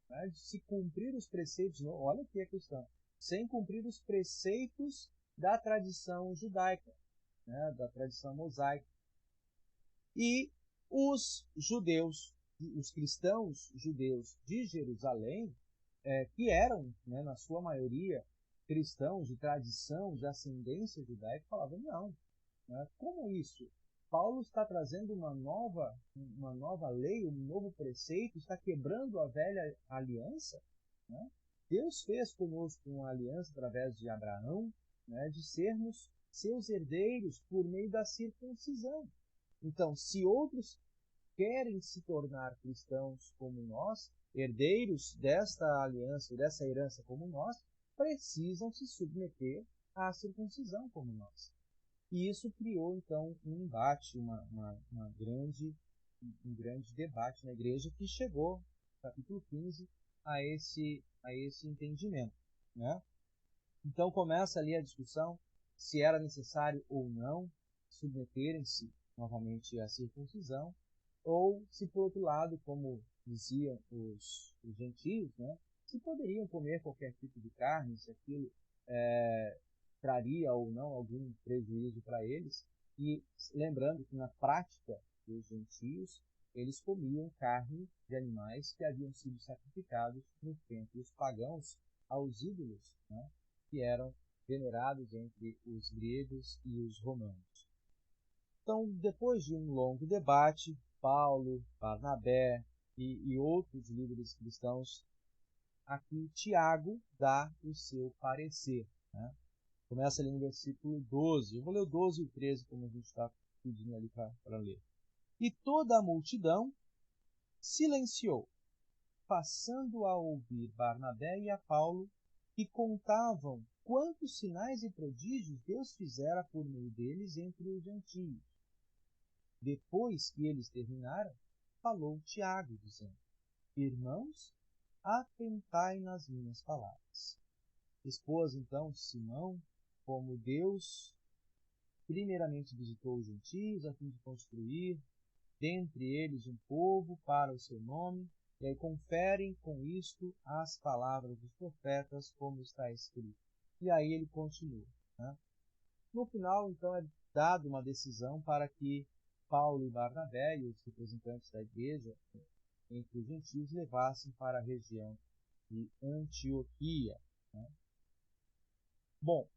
né, de se cumprir os preceitos. Olha aqui a questão: sem cumprir os preceitos da tradição judaica, né, da tradição mosaica. E os judeus, os cristãos judeus de Jerusalém, que eram, né, na sua maioria, cristãos de tradição, de ascendência judaica, falavam: não, né, como isso? Paulo está trazendo uma nova lei, um novo preceito, está quebrando a velha aliança, né? Deus fez conosco uma aliança através de Abraão, né, de sermos seus herdeiros por meio da circuncisão. Então, se outros querem se tornar cristãos como nós, herdeiros desta aliança, dessa herança como nós, precisam se submeter à circuncisão como nós. E isso criou, então, um embate, um grande debate na igreja, que chegou, no capítulo 15, a esse entendimento, né? Então começa ali a discussão se era necessário ou não submeterem-se novamente à circuncisão, ou se, por outro lado, como diziam os gentios, né, se poderiam comer qualquer tipo de carne, se aquilo traria ou não algum prejuízo para eles. E lembrando que na prática dos gentios, eles comiam carne de animais que haviam sido sacrificados nos templos pagãos aos ídolos, né, que eram venerados entre os gregos e os romanos. Então, depois de um longo debate, Paulo, Barnabé e outros líderes cristãos, aqui Tiago dá o seu parecer, né? Começa ali no versículo 12. Eu vou ler o 12 e o 13, como a gente está pedindo ali para ler. E toda a multidão silenciou, passando a ouvir Barnabé e a Paulo, que contavam quantos sinais e prodígios Deus fizera por meio deles entre os gentios. Depois que eles terminaram, falou Tiago, dizendo: Irmãos, atentai nas minhas palavras. Expôs então Simão como Deus primeiramente visitou os gentios a fim de construir dentre eles um povo para o seu nome, e aí conferem com isto as palavras dos profetas, como está escrito. E aí ele continua, né? No final, então, é dada uma decisão para que Paulo e Barnabé e os representantes da igreja entre os gentios levassem para a região de Antioquia, né? Bom,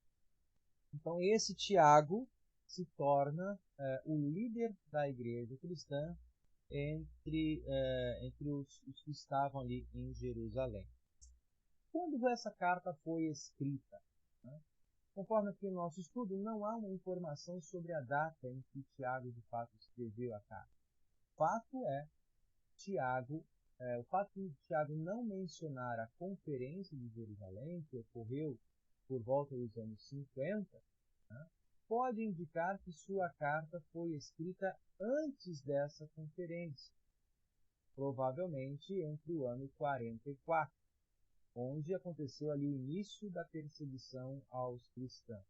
então esse Tiago se torna o líder da igreja cristã entre os que estavam ali em Jerusalém. Quando essa carta foi escrita, né? Conforme aqui no nosso estudo, não há uma informação sobre a data em que Tiago de fato escreveu a carta. O fato é, Tiago o fato de Tiago não mencionar a conferência de Jerusalém, que ocorreu por volta dos anos 50, né, pode indicar que sua carta foi escrita antes dessa conferência, provavelmente entre o ano 44, onde aconteceu ali o início da perseguição aos cristãos.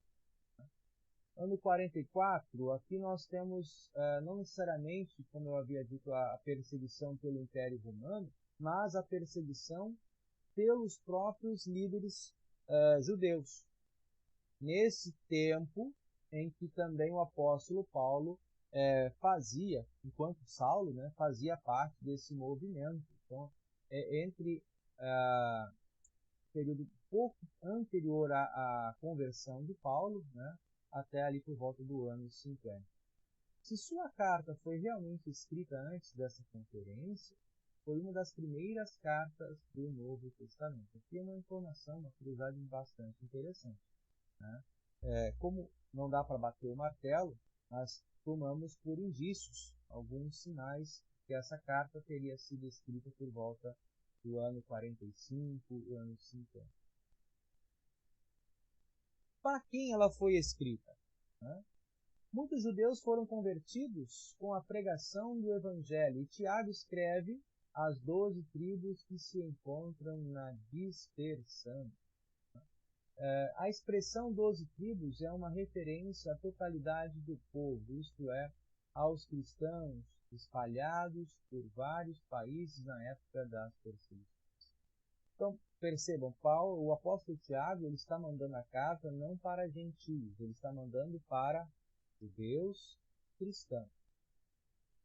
Ano 44, aqui nós temos, não necessariamente, como eu havia dito, a perseguição pelo Império Romano, mas a perseguição pelos próprios líderes judeus. Nesse tempo em que também o apóstolo Paulo fazia, enquanto Saulo, né, fazia parte desse movimento. Então, entre período pouco anterior à conversão de Paulo, né, até ali por volta do ano 50. Se sua carta foi realmente escrita antes dessa conferência, foi uma das primeiras cartas do Novo Testamento. Aqui é uma informação, uma curiosidade bastante interessante, né? Como não dá para bater o martelo, nós tomamos por indícios alguns sinais que essa carta teria sido escrita por volta do ano 45, do ano 50. Para quem ela foi escrita? Né? Muitos judeus foram convertidos com a pregação do Evangelho, e Tiago escreve às 12 tribos que se encontram na dispersão. A expressão 12 tribos é uma referência à totalidade do povo, isto é, aos cristãos espalhados por vários países na época das perseguições. Então, percebam, o apóstolo Tiago, ele está mandando a carta não para gentios, ele está mandando para judeus cristãos,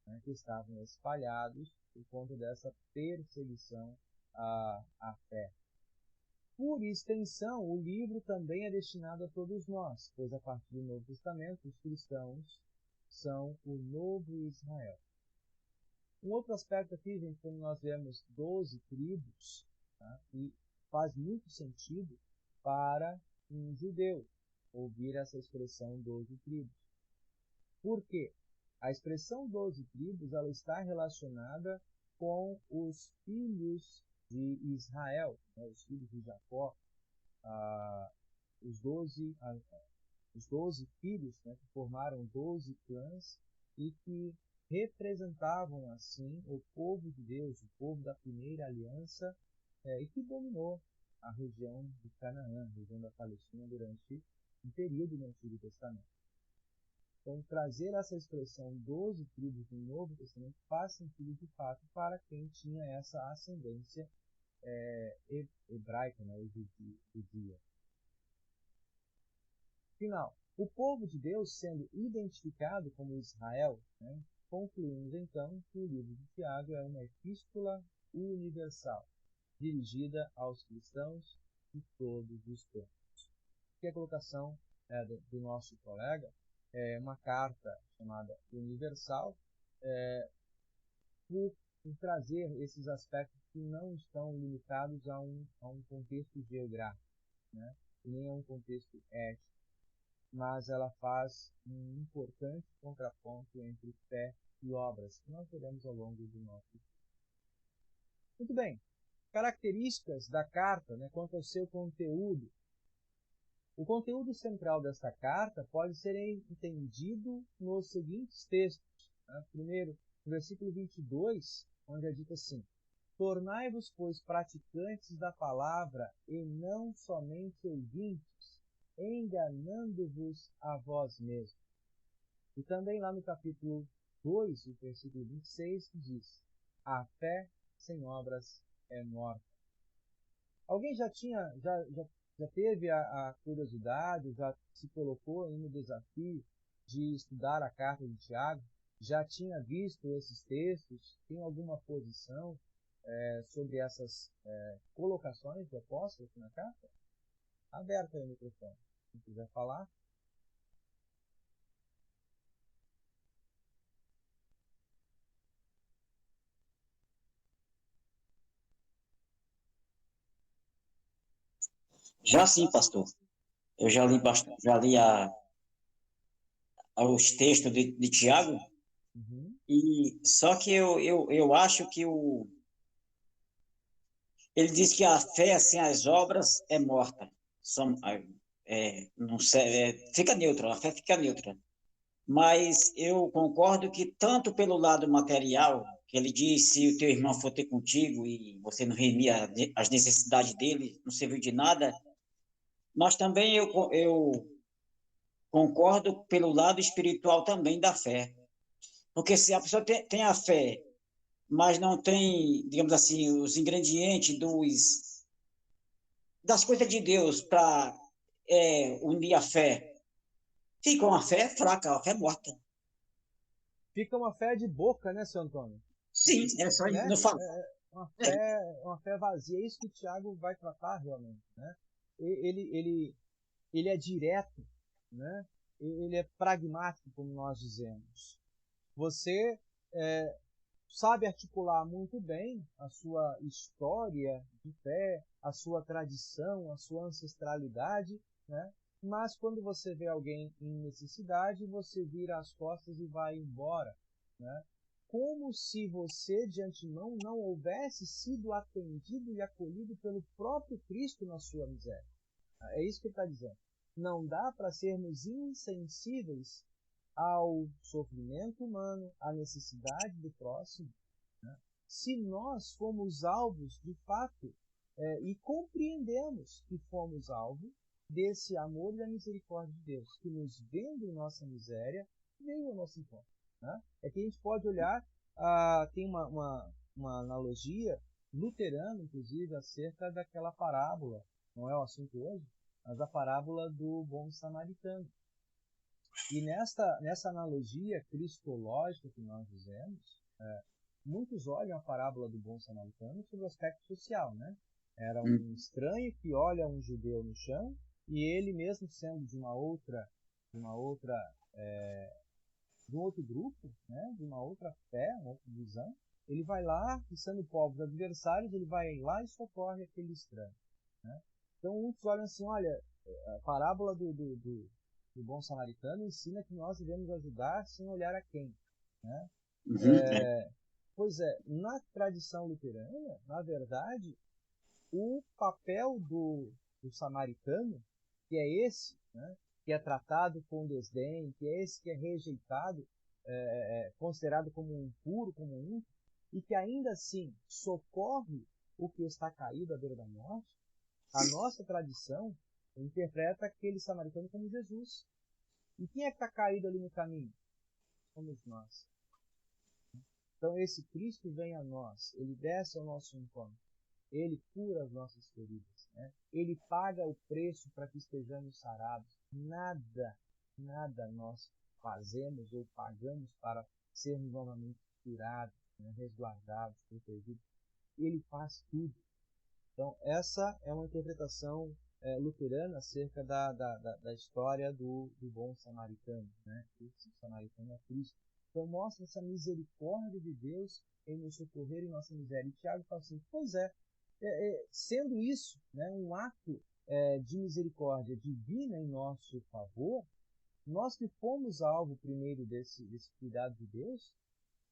né, que estavam espalhados por conta dessa perseguição à fé. Por extensão, o livro também é destinado a todos nós, pois a partir do Novo Testamento, os cristãos são o novo Israel. Um outro aspecto aqui, gente, quando nós vemos 12 tribos, tá, e faz muito sentido para um judeu ouvir essa expressão 12 tribos. Por quê? A expressão 12 tribos ela está relacionada com os filhos de Israel, né, os filhos de Jacó, os 12 filhos, né, que formaram 12 clãs e que representavam assim o povo de Deus, o povo da primeira aliança, e que dominou a região de Canaã, a região da Palestina, durante um período no Antigo Testamento. Então, trazer essa expressão 12 tribos no Novo Testamento faz sentido de fato para quem tinha essa ascendência hebraica, né, judia. Final. O povo de Deus sendo identificado como Israel, né, concluímos então que o livro de Tiago é uma epístola universal, dirigida aos cristãos de todos os tempos. Aqui a colocação do nosso colega é uma carta chamada universal, por trazer esses aspectos que não estão limitados a um contexto geográfico, né, nem a um contexto étnico, mas ela faz um importante contraponto entre fé e obras, que nós veremos ao longo do nosso estudo. Muito bem, características da carta, né, quanto ao seu conteúdo. O conteúdo central desta carta pode ser entendido nos seguintes textos. Né? Primeiro, no versículo 22, onde é dito assim: tornai-vos, pois, praticantes da palavra e não somente ouvintes, enganando-vos a vós mesmos. E também lá no capítulo 2, o versículo 26, que diz: a fé sem obras é morta. Alguém já teve a curiosidade, já se colocou no desafio de estudar a carta de Tiago? Já tinha visto esses textos? Tem alguma posição sobre essas colocações do apóstolo aqui na carta? Aberto aí o microfone. Se quiser falar. Já sim, pastor. Eu já li, os textos de Tiago, Uhum. e só que eu acho que Ele diz que a fé sem as obras é morta. Não fica neutra, a fé fica neutra. Mas eu concordo que tanto pelo lado material, que ele diz, se o teu irmão for ter contigo e você não remir as necessidades dele, não serviu de nada, mas também eu concordo pelo lado espiritual também da fé. Porque se a pessoa tem a fé, mas não tem, digamos assim, os ingredientes das coisas de Deus para unir a fé, fica uma fé fraca, uma fé morta. Fica uma fé de boca, né, seu Antônio? Sim, é só Né? não fala. Uma fé vazia. É isso que o Tiago vai tratar realmente, né? Ele é direto, né? Ele é pragmático, como nós dizemos. Você sabe articular muito bem a sua história de fé, a sua tradição, a sua ancestralidade, né? Mas quando você vê alguém em necessidade, você vira as costas e vai embora, né? Como se você de antemão não houvesse sido atendido e acolhido pelo próprio Cristo na sua miséria. É isso que ele está dizendo. Não dá para sermos insensíveis ao sofrimento humano, à necessidade do próximo, né? Se nós fomos alvos, de fato, e compreendemos que fomos alvo desse amor e da misericórdia de Deus, que nos vendo em nossa miséria, veio ao nosso encontro. Né? É que a gente pode olhar, tem uma analogia luterana, inclusive, acerca daquela parábola, não é o assunto hoje, mas a parábola do bom samaritano. E nessa analogia cristológica que nós dizemos, muitos olham a parábola do bom samaritano sobre o aspecto social, né? Era um estranho que olha um judeu no chão e ele mesmo sendo de um outro grupo, né? De uma outra fé, uma outra visão, ele vai lá, e sendo povos adversários, ele vai lá e socorre aquele estranho, né? Então muitos olham assim, olha, a parábola do bom samaritano ensina que nós devemos ajudar sem olhar a quem, né? Pois é, na tradição luterana, na verdade, o papel do samaritano, que é esse, né, que é tratado com desdém, que é esse que é rejeitado, considerado como um impuro, como um ímpio, e que ainda assim socorre o que está caído à beira da morte, a nossa tradição interpreta aquele samaritano como Jesus. E quem é que está caído ali no caminho? Somos nós. Então esse Cristo vem a nós, ele desce ao nosso encontro, ele cura as nossas feridas, né? Ele paga o preço para que estejamos sarados. Nada nós fazemos ou pagamos para sermos novamente curados, né? Resguardados, protegidos. Ele faz tudo. Então essa é uma interpretação luterana acerca da história do bom samaritano, né? Esse samaritano é Cristo. Então mostra essa misericórdia de Deus em nos socorrer em nossa miséria. E Tiago fala assim, pois sendo isso, né, um ato de misericórdia divina em nosso favor, nós que fomos alvo primeiro desse cuidado de Deus,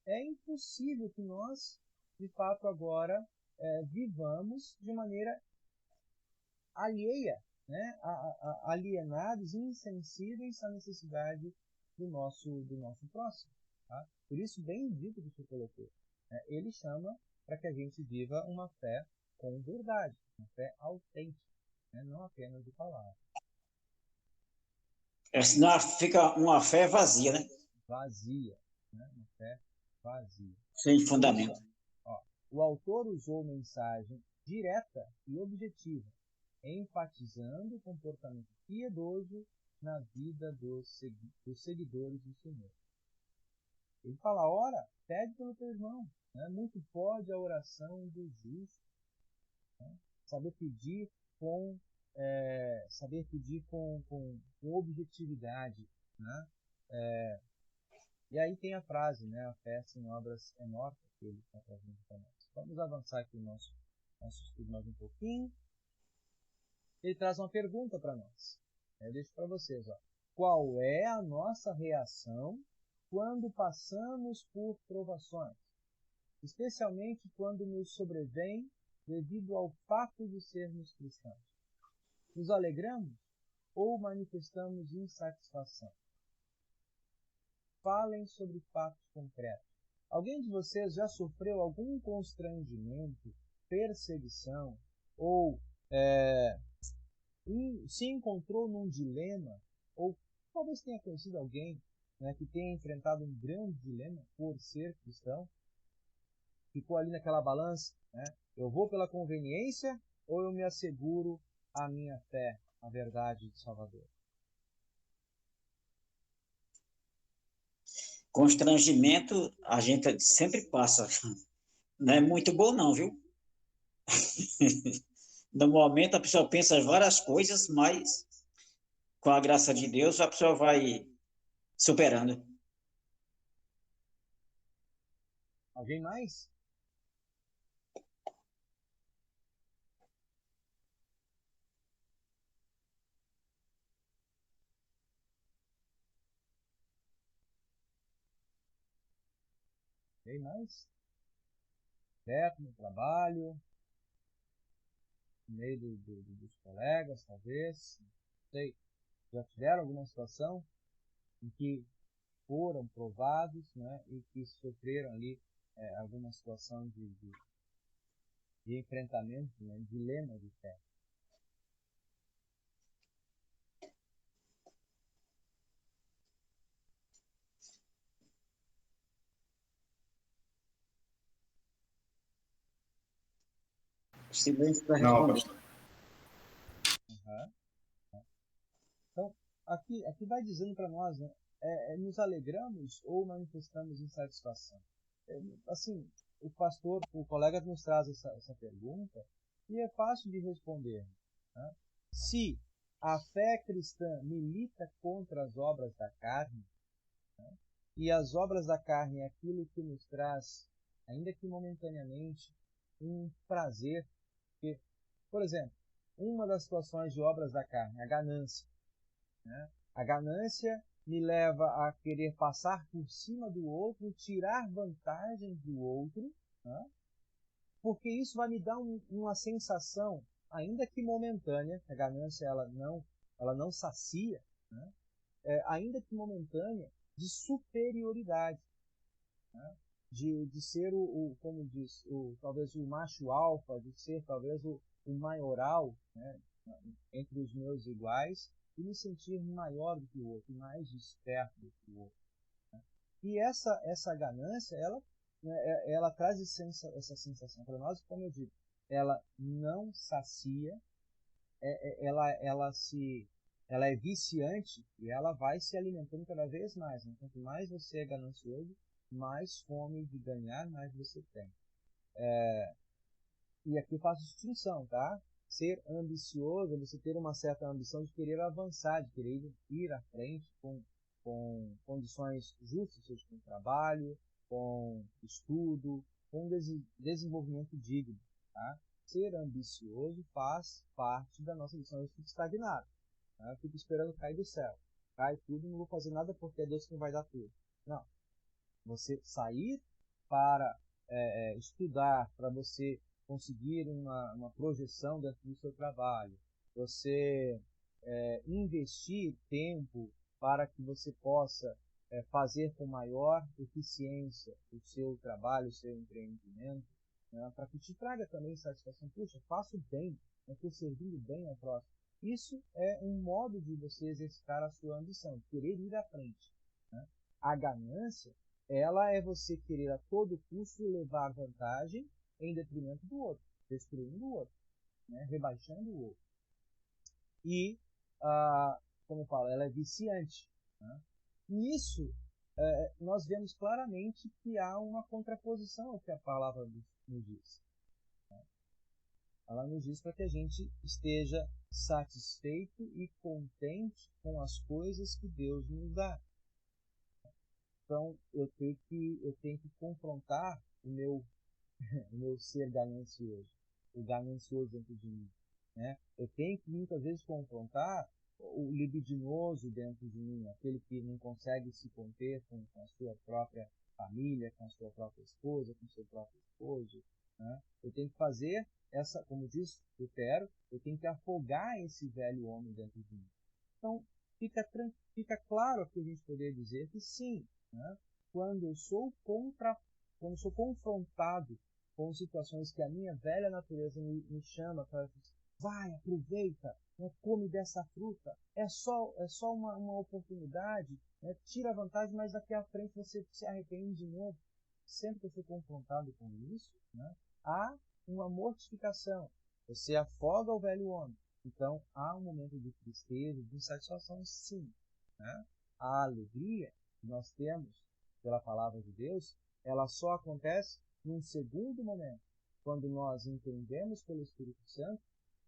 é impossível que nós, de fato, agora vivamos de maneira alheia, né, alienados, insensíveis à necessidade do nosso próximo. Tá? Por isso, bem dito que você colocou. Ele chama para que a gente viva uma fé com verdade, uma fé autêntica, né? Não apenas de palavra. Senão fica uma fé vazia, né? Vazia, né? Uma fé vazia. Sem fundamento. O autor usou mensagem direta e objetiva, enfatizando o comportamento piedoso na vida dos seguidores do Senhor. Ele fala, ora, pede pelo teu irmão, né? Muito pode a oração do justo. Né? Saber pedir com objetividade, né? E aí tem a frase, né? A fé sem obras é morta, que ele está trazendo para nós. Vamos avançar aqui o nosso estudo mais um pouquinho. Ele traz uma pergunta para nós. Eu deixo para vocês, ó. Qual é a nossa reação quando passamos por provações? Especialmente quando nos sobrevêm devido ao fato de sermos cristãos? Nos alegramos ou manifestamos insatisfação? Falem sobre fatos concretos. Alguém de vocês já sofreu algum constrangimento, perseguição ou se encontrou num dilema, ou talvez tenha conhecido alguém, né, que tenha enfrentado um grande dilema por ser cristão? Ficou ali naquela balança, né? Eu vou pela conveniência ou eu me asseguro a minha fé, a verdade de Salvador? Constrangimento a gente sempre passa. Não é muito bom não, viu? No momento a pessoa pensa várias coisas, mas com a graça de Deus a pessoa vai superando. Alguém mais? Alguém mais? Perto no trabalho, no meio dos colegas, talvez. Não sei. Já tiveram alguma situação em que foram provados, né, e que sofreram ali alguma situação de enfrentamento, né, dilema de fé? O silêncio para Não, responder. pastor. Uhum. Então, aqui vai dizendo para nós, né, nos alegramos ou manifestamos insatisfação? Assim, o colega nos traz essa pergunta e é fácil de responder, né? Se a fé cristã milita contra as obras da carne, e as obras da carne é aquilo que nos traz, ainda que momentaneamente, um prazer, que, por exemplo, uma das situações de obras da carne, a ganância, né? A ganância me leva a querer passar por cima do outro, tirar vantagem do outro, né? Porque isso vai me dar uma sensação, ainda que momentânea, a ganância ela não sacia, né? Ainda que momentânea, de superioridade, né? De ser como diz, talvez o macho alfa, de ser talvez o maioral, né, entre os meus iguais, e me sentir maior do que o outro, mais esperto do que o outro, né? E essa ganância, ela traz essa sensação para nós, como eu digo, ela não sacia, ela é viciante e ela vai se alimentando cada vez mais, né? Quanto mais você é ganancioso, mais fome de ganhar, mais você tem. E aqui eu faço distinção, tá? Ser ambicioso é você ter uma certa ambição de querer avançar, de querer ir à frente com condições justas, seja com trabalho, com estudo, com desenvolvimento digno, tá? Ser ambicioso faz parte da nossa missão. Eu fico estagnado, tá? Eu fico esperando cair do céu. Cai tudo, não vou fazer nada porque é Deus quem vai dar tudo. Não. Você sair para estudar, para você conseguir uma projeção dentro do seu trabalho, você investir tempo para que você possa fazer com maior eficiência o seu trabalho, o seu empreendimento, né, para que te traga também satisfação. Puxa, faço bem, estou servindo bem ao próximo. Isso é um modo de você exercitar a sua ambição, de querer ir à frente, né? A ganância, ela é você querer a todo custo levar vantagem em detrimento do outro, destruindo o outro, né? Rebaixando o outro. E, como eu falo, ela é viciante, né? Nisso, nós vemos claramente que há uma contraposição ao que a palavra nos diz. Ela nos diz para que a gente esteja satisfeito e contente com as coisas que Deus nos dá. Então, eu tenho que confrontar o meu ser ganancioso, o ganancioso dentro de mim, né? Eu tenho que muitas vezes confrontar o libidinoso dentro de mim, aquele que não consegue se conter com a sua própria família, com a sua própria esposa, com o seu próprio esposo, né? Eu tenho que fazer essa, como diz Lutero, eu tenho que afogar esse velho homem dentro de mim. Então, fica claro que a gente poderia dizer que sim, né? Quando eu sou confrontado com situações que a minha velha natureza me chama para, vai, aproveita, né, come dessa fruta, é só uma oportunidade, né, tira a vantagem, mas daqui à frente você se arrepende de novo. Sempre que eu sou confrontado com isso, né, há uma mortificação. Você afoga o velho homem. Então, há um momento de tristeza, de insatisfação, sim. Né? A alegria que nós temos pela palavra de Deus, ela só acontece num segundo momento, quando nós entendemos pelo Espírito Santo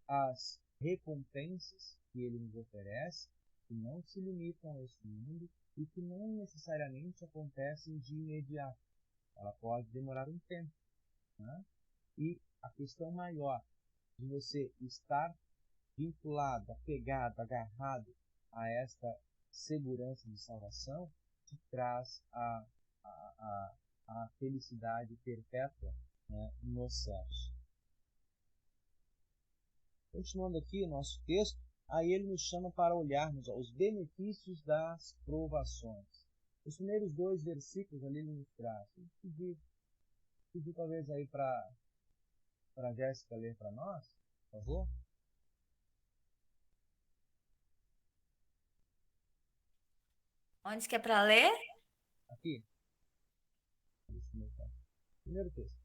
as recompensas que ele nos oferece, que não se limitam a este mundo e que não necessariamente acontecem de imediato. Ela pode demorar um tempo. Né? E a questão maior de você estar vinculado, apegado, agarrado a esta segurança de salvação que traz a felicidade perpétua, né, nos céus. Continuando aqui o nosso texto, aí ele nos chama para olharmos os benefícios das provações. Os primeiros 2 versículos ali ele nos traz. Pedir talvez aí para a Jéssica ler para nós, por favor. Onde que é para ler? Aqui. Primeiro texto.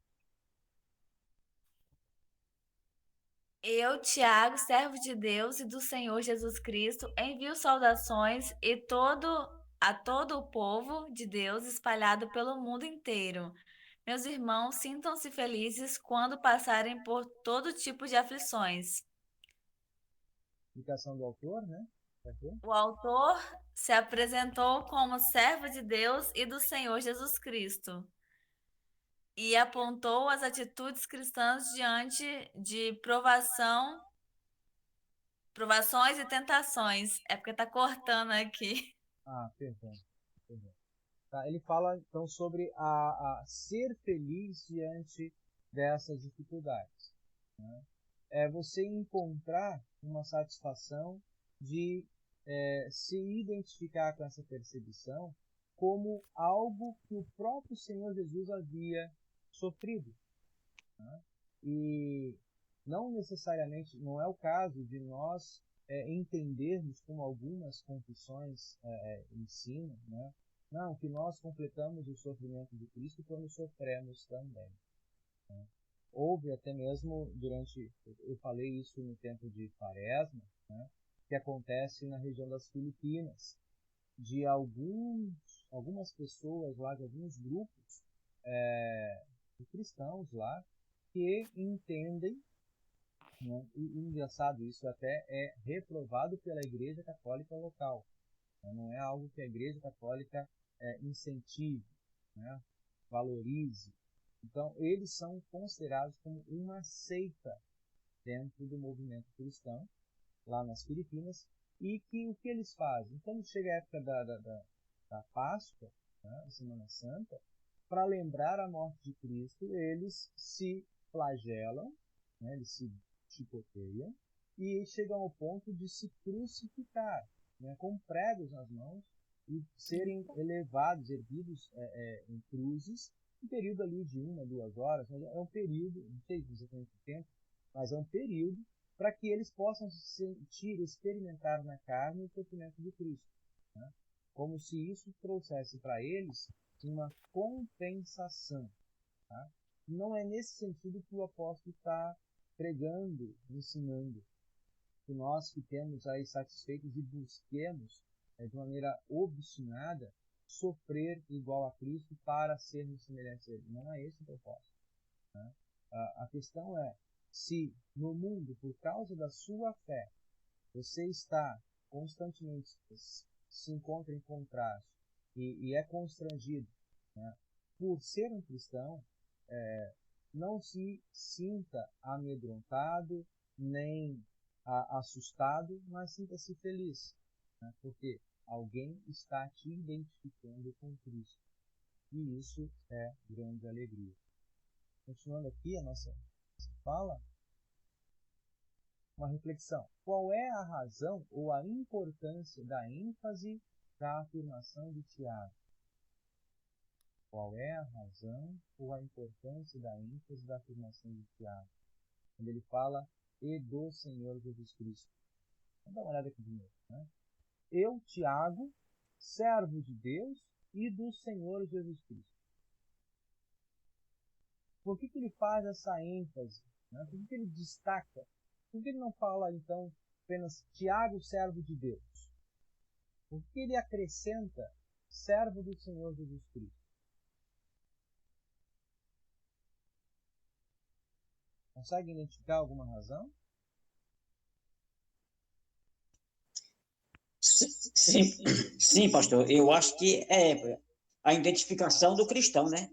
Eu, Tiago, servo de Deus e do Senhor Jesus Cristo, envio saudações a todo o povo de Deus espalhado pelo mundo inteiro. Meus irmãos, sintam-se felizes quando passarem por todo tipo de aflições. Indicação do autor, né? O autor se apresentou como servo de Deus e do Senhor Jesus Cristo e apontou as atitudes cristãs diante de provações e tentações. É porque tá cortando aqui. Ah, perdão. Tá, ele fala então sobre a ser feliz diante dessas dificuldades. Né? É você encontrar uma satisfação de se identificar com essa perseguição como algo que o próprio Senhor Jesus havia sofrido. Né? E não necessariamente, não é o caso de nós entendermos como algumas confissões ensinam, né? Não, que nós completamos o sofrimento de Cristo quando sofremos também. Né? Houve até mesmo eu falei isso no tempo de Quaresma, né? Que acontece na região das Filipinas, de algumas pessoas lá, de alguns grupos de cristãos lá, que entendem, né? E engraçado, isso até é reprovado pela Igreja Católica local. Né? Não é algo que a Igreja Católica incentive, né? Valorize. Então, eles são considerados como uma seita dentro do movimento cristão, lá nas Filipinas, e que o que eles fazem? Quando chega a época da Páscoa, né, a Semana Santa, para lembrar a morte de Cristo, eles se flagelam, né, eles se chicoteiam e chegam ao ponto de se crucificar, né, com pregos nas mãos e serem erguidos em cruzes, um período ali de 1 a 2 horas, é um período, não sei exatamente o tempo, mas é um período para que eles possam sentir, experimentar na carne o sofrimento de Cristo. Né? Como se isso trouxesse para eles uma compensação. Tá? Não é nesse sentido que o apóstolo está pregando, ensinando, que nós fiquemos aí satisfeitos e busquemos de maneira obstinada sofrer igual a Cristo para sermos semelhantes a Ele. Não é esse o propósito. Né? A questão é, se no mundo, por causa da sua fé, você está constantemente, se encontra em contraste e é constrangido, né, por ser um cristão, não se sinta amedrontado, nem assustado, mas sinta-se feliz, né, porque alguém está te identificando com Cristo. E isso é grande alegria. continuando aqui a nossa fala, uma reflexão. Qual é a razão ou a importância da ênfase da afirmação de Tiago? Qual é a razão ou a importância da ênfase da afirmação de Tiago? Quando ele fala, e do Senhor Jesus Cristo. Vamos dar uma olhada aqui de novo. Né? Eu, Tiago, servo de Deus e do Senhor Jesus Cristo. Por que ele faz essa ênfase? Né? Por que ele destaca? Por que ele não fala, então, apenas Tiago, servo de Deus? Por que ele acrescenta servo do Senhor Jesus Cristo? Consegue identificar alguma razão? Sim, sim, pastor. Eu acho que é a identificação do cristão, né?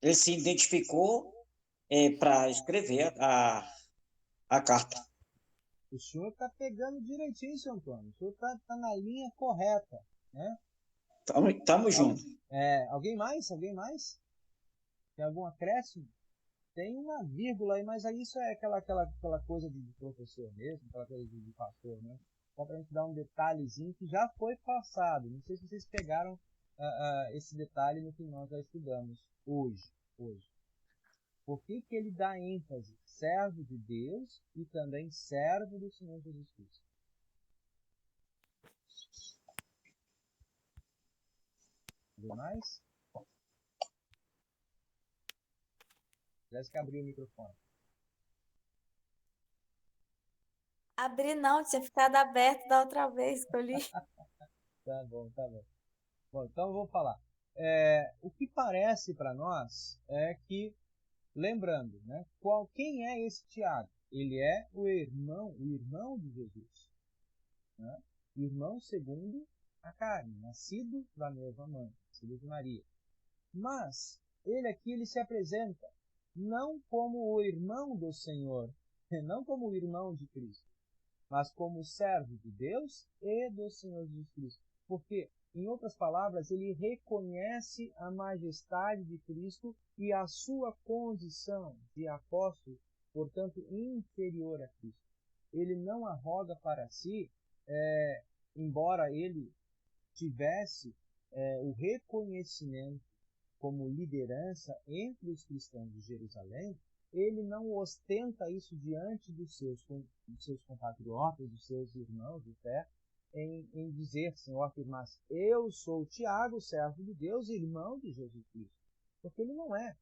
Ele se identificou para escrever a carta. O senhor está pegando direitinho, seu Antônio. O senhor está na linha correta. Né? Tamo junto. Alguém mais? Alguém mais? Tem algum acréscimo? Tem uma vírgula aí, mas aí isso é aquela coisa de professor mesmo, aquela coisa de pastor, né? Só para a gente dar um detalhezinho que já foi passado. Não sei se vocês pegaram esse detalhe no que nós já estudamos hoje. Por que ele dá ênfase? Servo de Deus e também servo do Senhor Jesus Cristo. Alguém mais? Jéssica abriu o microfone. Abri não, tinha ficado aberto da outra vez que eu li. Tá bom. Bom, então eu vou falar. O que parece para nós é que, lembrando, né, quem é esse Tiago? Ele é o irmão de Jesus. Né? Irmão segundo a carne, nascido da mesma mãe, nascido de Maria. Mas ele se apresenta não como o irmão do Senhor, não como o irmão de Cristo, mas como servo de Deus e do Senhor Jesus Cristo. Porque, em outras palavras, ele reconhece a majestade de Cristo e a sua condição de apóstolo, portanto, inferior a Cristo. Ele não arroga para si, embora ele tivesse o reconhecimento como liderança entre os cristãos de Jerusalém, ele não ostenta isso diante dos seus compatriotas, dos seus irmãos de fé, em dizer-se, ou afirmar-se, eu sou Tiago, servo de Deus, irmão de Jesus Cristo. Porque ele não é.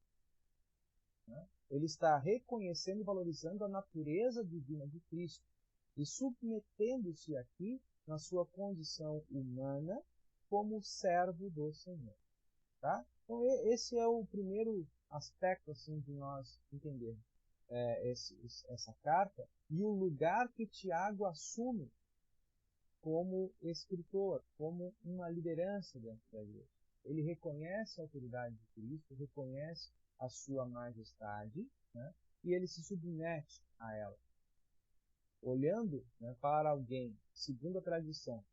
Né? Ele está reconhecendo e valorizando a natureza divina de Cristo e submetendo-se aqui na sua condição humana como servo do Senhor. Tá? Então, esse é o primeiro aspecto assim, de nós entendermos essa carta e o lugar que Tiago assume como escritor, como uma liderança dentro da igreja. Ele reconhece a autoridade de Cristo, reconhece a sua majestade, né, e ele se submete a ela. Olhando, né, para alguém, segundo a tradição,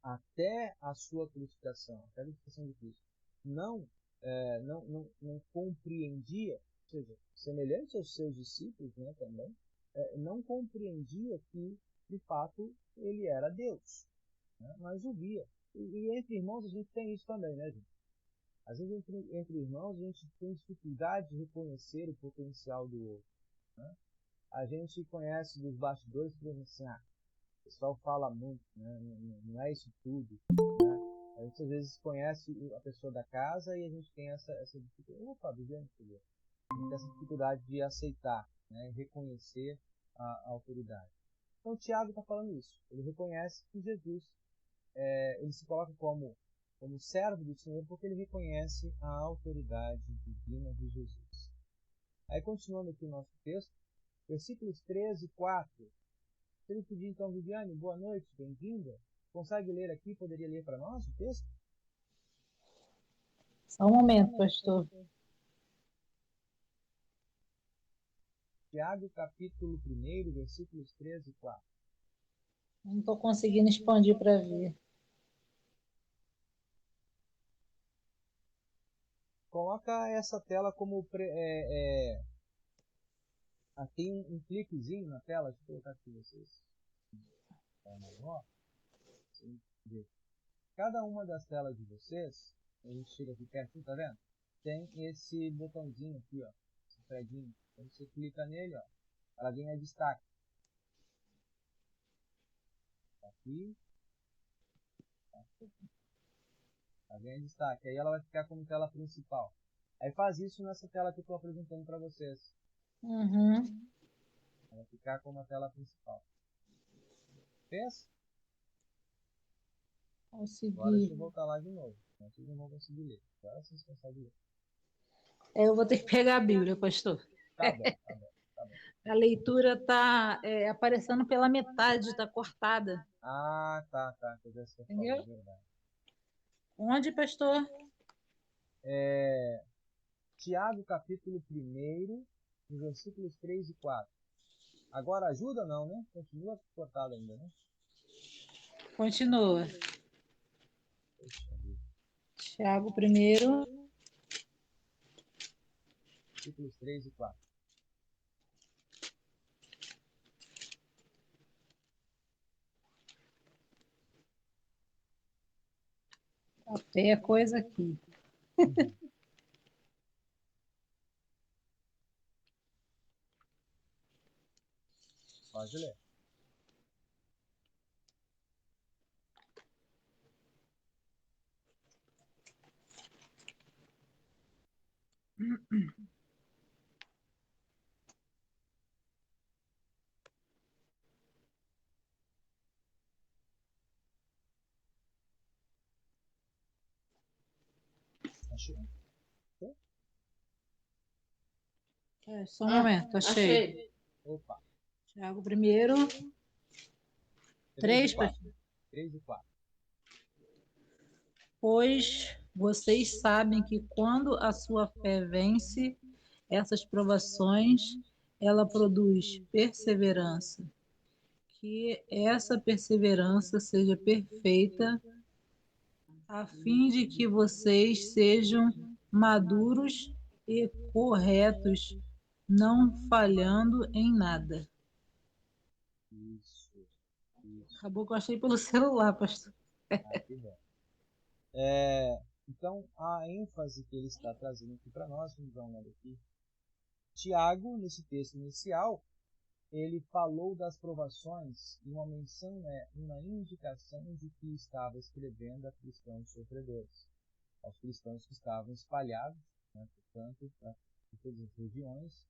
até a sua crucificação, até a crucificação de Cristo, não compreendia, ou seja, semelhante aos seus discípulos, né, também, não compreendia que, de fato, ele era Deus, né, mas o via. E entre irmãos a gente tem isso também, né, gente? Às vezes entre irmãos a gente tem dificuldade de reconhecer o potencial do outro. Né? A gente conhece dos bastidores que assim, o pessoal fala muito, né? Não é isso tudo. Né? A gente às vezes conhece a pessoa da casa e a gente tem essa dificuldade. Opa, Viviane, a gente tem essa dificuldade de aceitar, né? Reconhecer a autoridade. Então Tiago está falando isso. Ele reconhece que Jesus, ele se coloca como servo do Senhor porque ele reconhece a autoridade divina de Jesus. Aí continuando aqui o nosso texto, versículos 13 e 4. Se ele pedir então, Viviane, boa noite, bem-vinda. Consegue ler aqui? Poderia ler para nós o texto? Só um momento, pastor. Tiago, capítulo 1, versículos 13 e 4. Não estou conseguindo expandir para ver. Coloca essa tela como tem um cliquezinho na tela, deixa eu colocar aqui pra vocês. Cada uma das telas de vocês, a gente chega aqui perto, tá vendo? Tem esse botãozinho aqui, ó, esse threadinho. Quando você clica nele, ó, ela ganha destaque. Aqui, ela ganha destaque. Aí ela vai ficar como tela principal. Aí faz isso nessa tela que eu estou apresentando para vocês. Uhum. Ela vai ficar como a tela principal. Fez? Agora deixa eu Consegui. voltar lá de novo. Não, vocês não vão conseguir ler. Agora vocês conseguem ler. Eu vou ter que pegar a Bíblia, pastor. Tá bom, tá bom, tá bom. A leitura está aparecendo pela metade, está cortada. Ah, tá. Quer dizer, você falou, Entendeu? é verdade. Onde, pastor? Tiago, capítulo 1, nos versículos 3 e 4. Agora ajuda não, né? Continua cortado ainda, né? Continua. Poxa vida. Tiago primeiro. Versículos 3 e 4. Até a coisa aqui. Pode ler. Achou? Só um momento, achei. Opa. Tiago primeiro. 3 e 3, 4. pastor. 3 e 4. Pois vocês sabem que quando a sua fé vence essas provações, ela produz perseverança. Que essa perseverança seja perfeita, a fim de que vocês sejam maduros e corretos, não falhando em nada. Isso. Acabou que eu achei pelo celular, pastor. Ah, que bom. Então, a ênfase que ele está trazendo aqui para nós, vamos dar uma olhada aqui. Tiago, nesse texto inicial, ele falou das provações e uma menção, uma indicação de que estava escrevendo a cristãos sofredores, aos cristãos que estavam espalhados, né, portanto, por todas as regiões,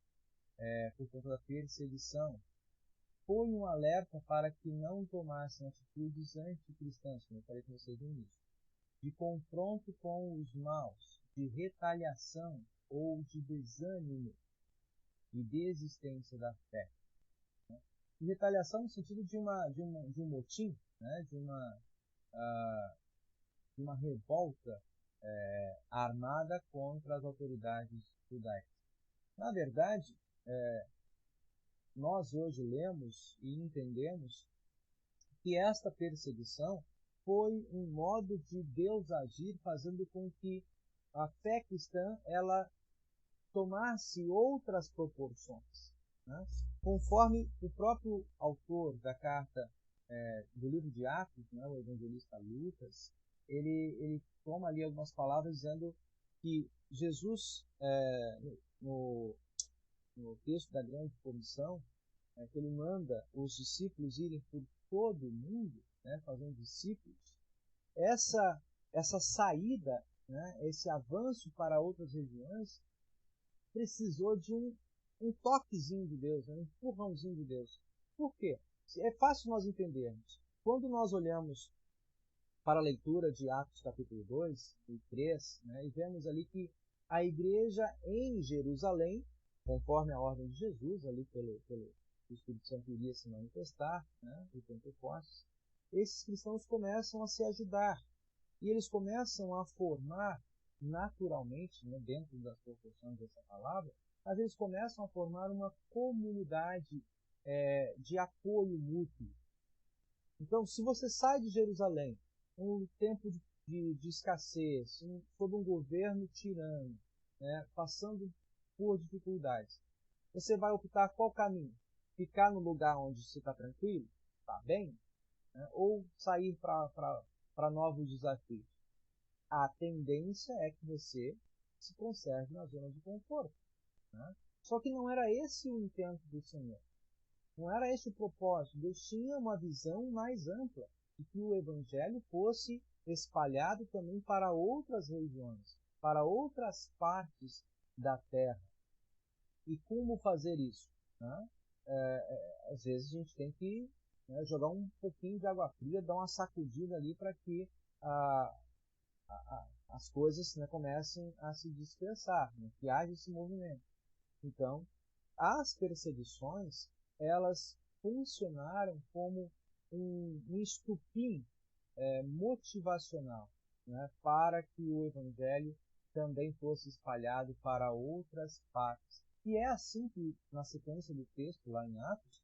por conta da perseguição. Foi um alerta para que não tomassem atitudes anticristãs, como eu falei com vocês no início, de confronto com os maus, de retaliação ou de desânimo e desistência da fé. E retaliação no sentido de um motim, né? de uma revolta armada contra as autoridades judaicas. Na verdade, nós hoje lemos e entendemos que esta perseguição foi um modo de Deus agir, fazendo com que a fé cristã ela tomasse outras proporções, né? Conforme o próprio autor da carta do livro de Atos, né, o evangelista Lucas, ele toma ali algumas palavras dizendo que Jesus, no texto da grande comissão, que ele manda os discípulos irem por todo o mundo, né, fazendo discípulos, essa saída, né, esse avanço para outras regiões, precisou de um toquezinho de Deus, um empurrãozinho de Deus. Por quê? É fácil nós entendermos. Quando nós olhamos para a leitura de Atos capítulo 2 e 3, né, e vemos ali que a igreja em Jerusalém, conforme a ordem de Jesus, ali pelo Espírito Santo iria se manifestar, né, o Pentecostes, esses cristãos começam a se ajudar e eles começam a formar naturalmente, né, dentro das proporções dessa palavra, mas eles começam a formar uma comunidade de apoio mútuo. Então, se você sai de Jerusalém, um tempo de escassez, sob um governo tirano, né, passando por dificuldades, você vai optar qual caminho? Ficar no lugar onde você está tranquilo, está bem, né, ou sair para novos desafios? A tendência é que você se conserve na zona de conforto. Né? Só que não era esse o intento do Senhor. Não era esse o propósito. Deus tinha uma visão mais ampla de que o Evangelho fosse espalhado também para outras regiões, para outras partes da terra. E como fazer isso? Né? Às vezes a gente tem que, né, jogar um pouquinho de água fria, dar uma sacudida ali para que as coisas, né, comecem a se dispersar, né, que haja esse movimento. Então, as perseguições, elas funcionaram como um estupim motivacional, né, para que o Evangelho também fosse espalhado para outras partes. E é assim que, na sequência do texto, lá em Atos,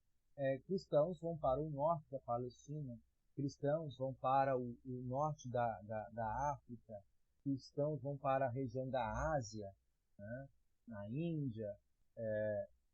cristãos vão para o norte da Palestina, cristãos vão para o norte da África, cristãos vão para a região da Ásia, né, na Índia,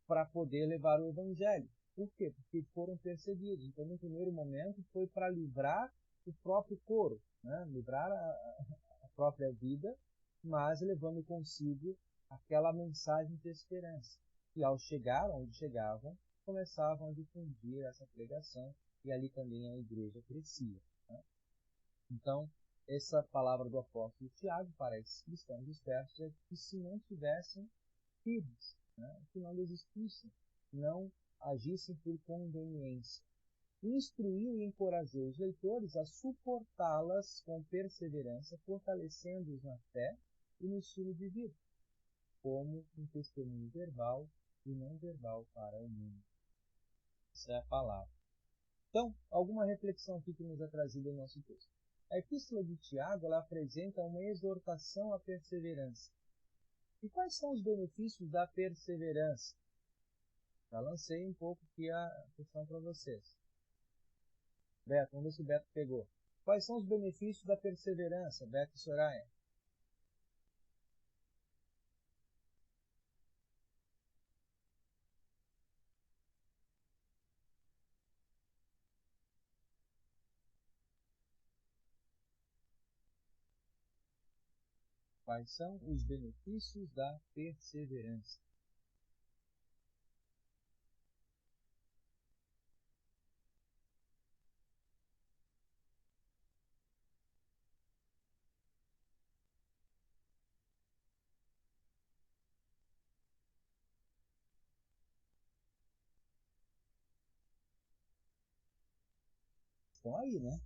para poder levar o Evangelho. Por quê? Porque foram perseguidos. Então, no primeiro momento, foi para livrar o próprio corpo, né, livrar a própria vida, mas levando consigo aquela mensagem de esperança. E ao chegar onde chegavam, começavam a difundir essa pregação, e ali também a igreja crescia. Né? Então, essa palavra do apóstolo Tiago para esses cristãos dispersos é que se não tivessem firmes, né, que não desistissem, não agissem por conveniência. Instruiu e encorajou os leitores a suportá-las com perseverança, fortalecendo-os na fé e no estilo de vida, como um testemunho verbal e não verbal para o mundo. Essa é a palavra. Então, alguma reflexão aqui que nos é trazida no nosso texto. A epístola de Tiago, ela apresenta uma exortação à perseverança. E quais são os benefícios da perseverança? Já lancei um pouco aqui a questão para vocês. Beto, vamos ver se o Beto pegou. Quais são os benefícios da perseverança, Beto e Soraya? Quais são os benefícios da perseverança? Estão aí, né?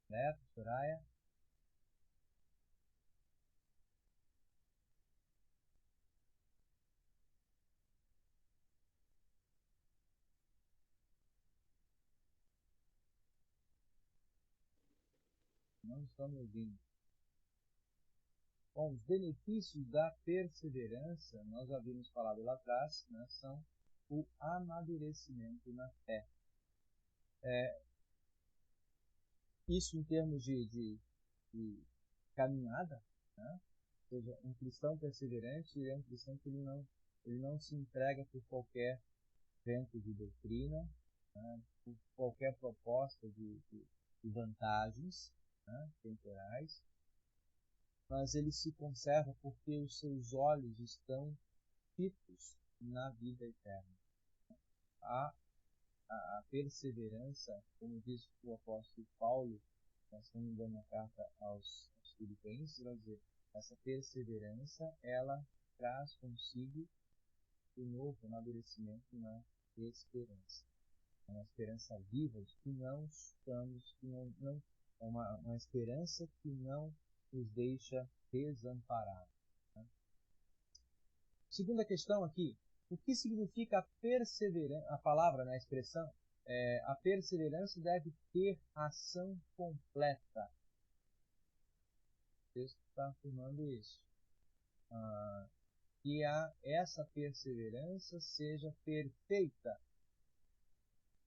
Beto, Soraya. Não estão me ouvindo. Bom, os benefícios da perseverança, nós já havíamos falado lá atrás, né, são o amadurecimento na fé. Isso em termos de caminhada, né? Ou seja, um cristão perseverante é um cristão que ele não se entrega por qualquer vento de doutrina, né? Por qualquer proposta de vantagens, né, temporais, mas ele se conserva porque os seus olhos estão fitos na vida eterna. A perseverança, como diz o apóstolo Paulo, se não me engano, na carta aos Filipenses, vai dizer, essa perseverança, ela traz consigo o novo amadurecimento na esperança. É uma esperança viva de que não estamos, é uma esperança que não nos deixa desamparados. Né? Segunda questão aqui, o que significa a perseverança? A palavra, né, a expressão, a perseverança deve ter ação completa. O texto está afirmando isso. Que essa perseverança seja perfeita,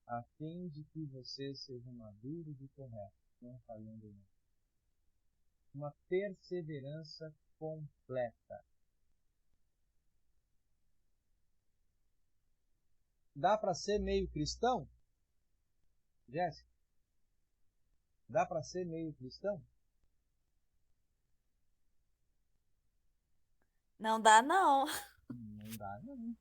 a fim de que você seja maduro e correto, não falhando não. uma perseverança completa. Dá para ser meio cristão? Jéssica? Dá para ser meio cristão? Não dá, não. Não dá, não.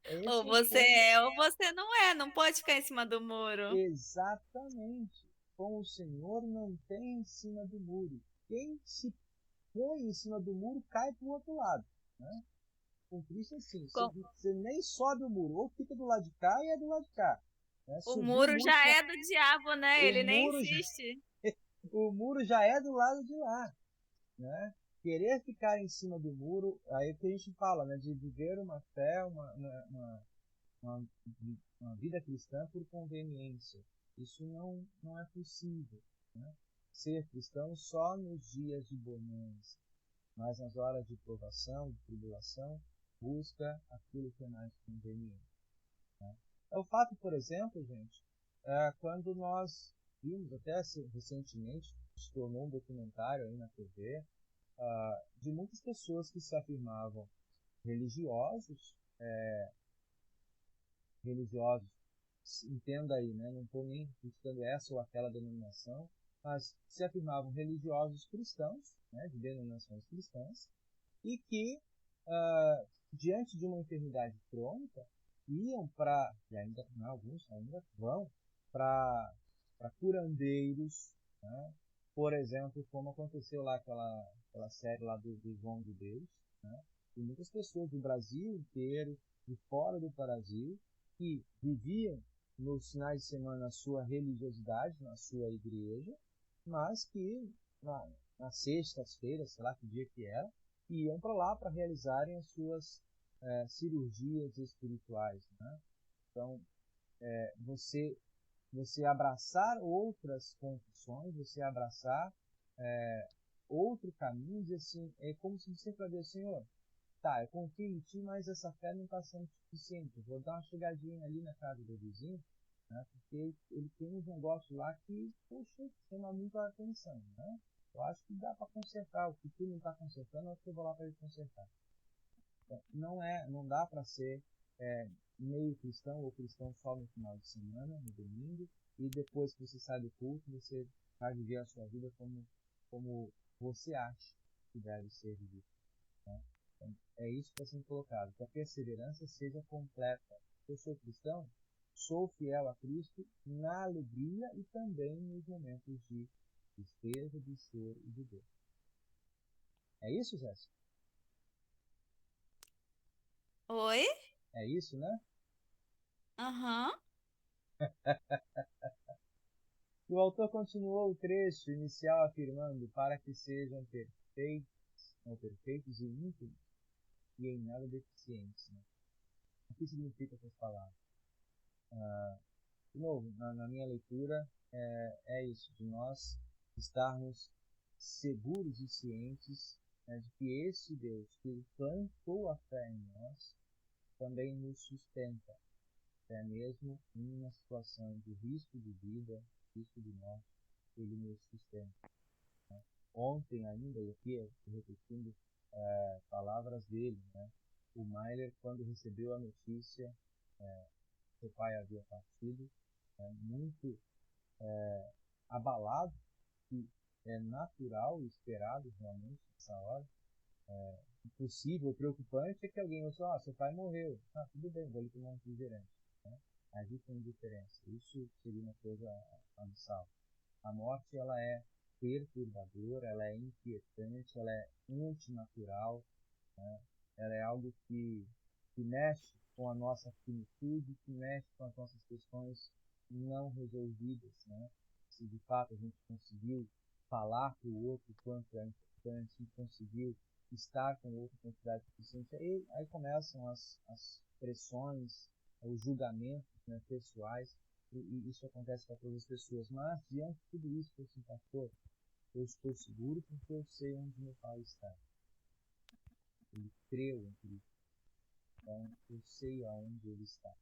Ou Esse é o você ponto. é ou você não é. Não pode ficar em cima do muro. Exatamente. Com o Senhor não tem em cima do muro. Quem se põe em cima do muro cai para o outro lado. Né? Com Cristo, assim, Com- você nem sobe o muro, ou fica do lado de cá e é do lado de cá. Né? O Subir o muro muro, já é do diabo, né? o Ele nem muro, insiste. o muro já é do lado de lá. Né? Querer ficar em cima do muro, aí é que a gente fala, né, de viver uma fé, uma, uma vida cristã por conveniência. Isso não é possível. Né? Ser cristão só nos dias de bonança, mas nas horas de provação, de tribulação, busca aquilo que é mais conveniente. Né? É o fato, por exemplo, gente, quando nós vimos até recentemente, se tornou um documentário aí na TV, de muitas pessoas que se afirmavam religiosos, religiosos, entenda aí, né? Não estou nem criticando essa ou aquela denominação, mas se afirmavam religiosos cristãos, né? De denominações cristãs, e que, diante de uma enfermidade crônica, iam para, e ainda alguns ainda vão, para curandeiros, né? Por exemplo, como aconteceu lá aquela série lá do João de Deus, né? E muitas pessoas do Brasil inteiro, de fora do Brasil, que viviam nos finais de semana a sua religiosidade, na sua igreja, mas que nas sextas-feiras, sei lá que dia que era, iam para lá para realizarem as suas cirurgias espirituais. Né? Então, você abraçar outras confissões, você abraçar outro caminho, dizer assim, é como se você para Deus, Senhor, tá, eu confio em ti, mas essa fé não está sendo suficiente. Eu vou dar uma chegadinha ali na casa do vizinho, né, porque ele tem uns negócios lá que, poxa, chama muito a atenção. Né? Eu acho que dá para consertar. O que tu não está consertando, eu acho que eu vou lá para ele consertar. Então, não dá para ser meio cristão ou cristão só no final de semana, no domingo, e depois que você sai do culto, você vai viver a sua vida como você acha que deve ser vivido. Né? Então, é isso que está sendo colocado, que a perseverança seja completa. Eu sou cristão, sou fiel a Cristo na alegria e também nos momentos de tristeza, de choro e de dor. É isso, Jéssica? Oi? É isso, né? Aham. O autor continuou o trecho inicial afirmando para que sejam perfeitos e íntimos e em nada deficientes. Né? O que significa essas palavras? De novo, na minha leitura, é isso, de nós estarmos seguros e cientes, né, de que esse Deus que plantou a fé em nós também nos sustenta, até mesmo em uma situação de risco de vida, risco de morte, ele nos sustenta. Ontem ainda, e aqui repetindo palavras dele, né? O Mailer, quando recebeu a notícia que seu pai havia partido, muito abalado, que é natural e esperado realmente nessa hora. Impossível, preocupante é que alguém ouça, seu pai morreu. Tudo bem, vou lhe tomar um refrigerante. Né? Agir com indiferença. Isso seria uma coisa abissal. A morte, ela é perturbadora, ela é inquietante, ela é antinatural, né? Ela é algo que mexe com a nossa finitude, que mexe com as nossas questões não resolvidas. Né? Se de fato a gente conseguiu falar para o outro quanto é importante, se conseguiu estar com o outro com quantidade suficiente, aí começam as pressões, os julgamentos, né, pessoais, e isso acontece para todas as pessoas. Mas, diante de tudo isso, assim, pastor, eu estou seguro porque eu sei onde meu pai está. Ele creu em Cristo. Então, eu sei aonde ele está.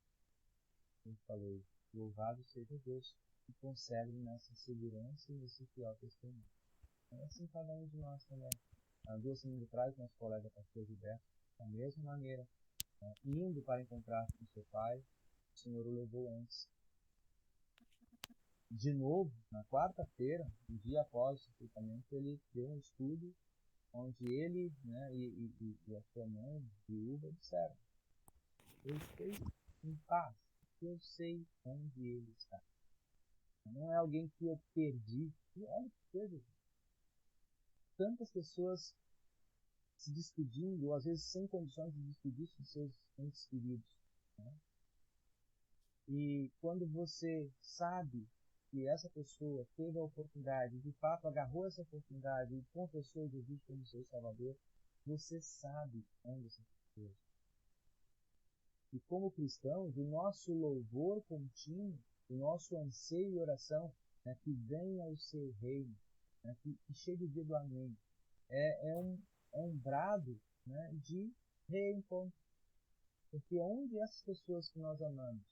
Ele falou, louvado seja Deus, e conserve nessa segurança e nesse fiel testemunho. É assim cada um de nós também. Há 2 semanas atrás, nosso colega pastor Gilberto, da mesma maneira, indo para encontrar com seu pai, o Senhor o levou antes. De novo, na quarta-feira, um dia após o sepultamento, ele deu um estudo onde ele, né, e a sua mãe, viúva, disseram: eu estou em paz, eu sei onde ele está. Não é alguém que eu perdi. E olha que coisa. Tantas pessoas se despedindo, ou às vezes sem condições de despedir-se de seus entes queridos. Né? E quando você sabe que essa pessoa teve a oportunidade, de fato agarrou essa oportunidade e confessou Jesus como seu Salvador, você sabe onde essa pessoa está. E como cristãos, o nosso louvor contínuo, o nosso anseio e oração, né, que venha o seu reino, né, que chegue o dia do amém, é um brado, né, de reencontro. Porque onde essas pessoas que nós amamos,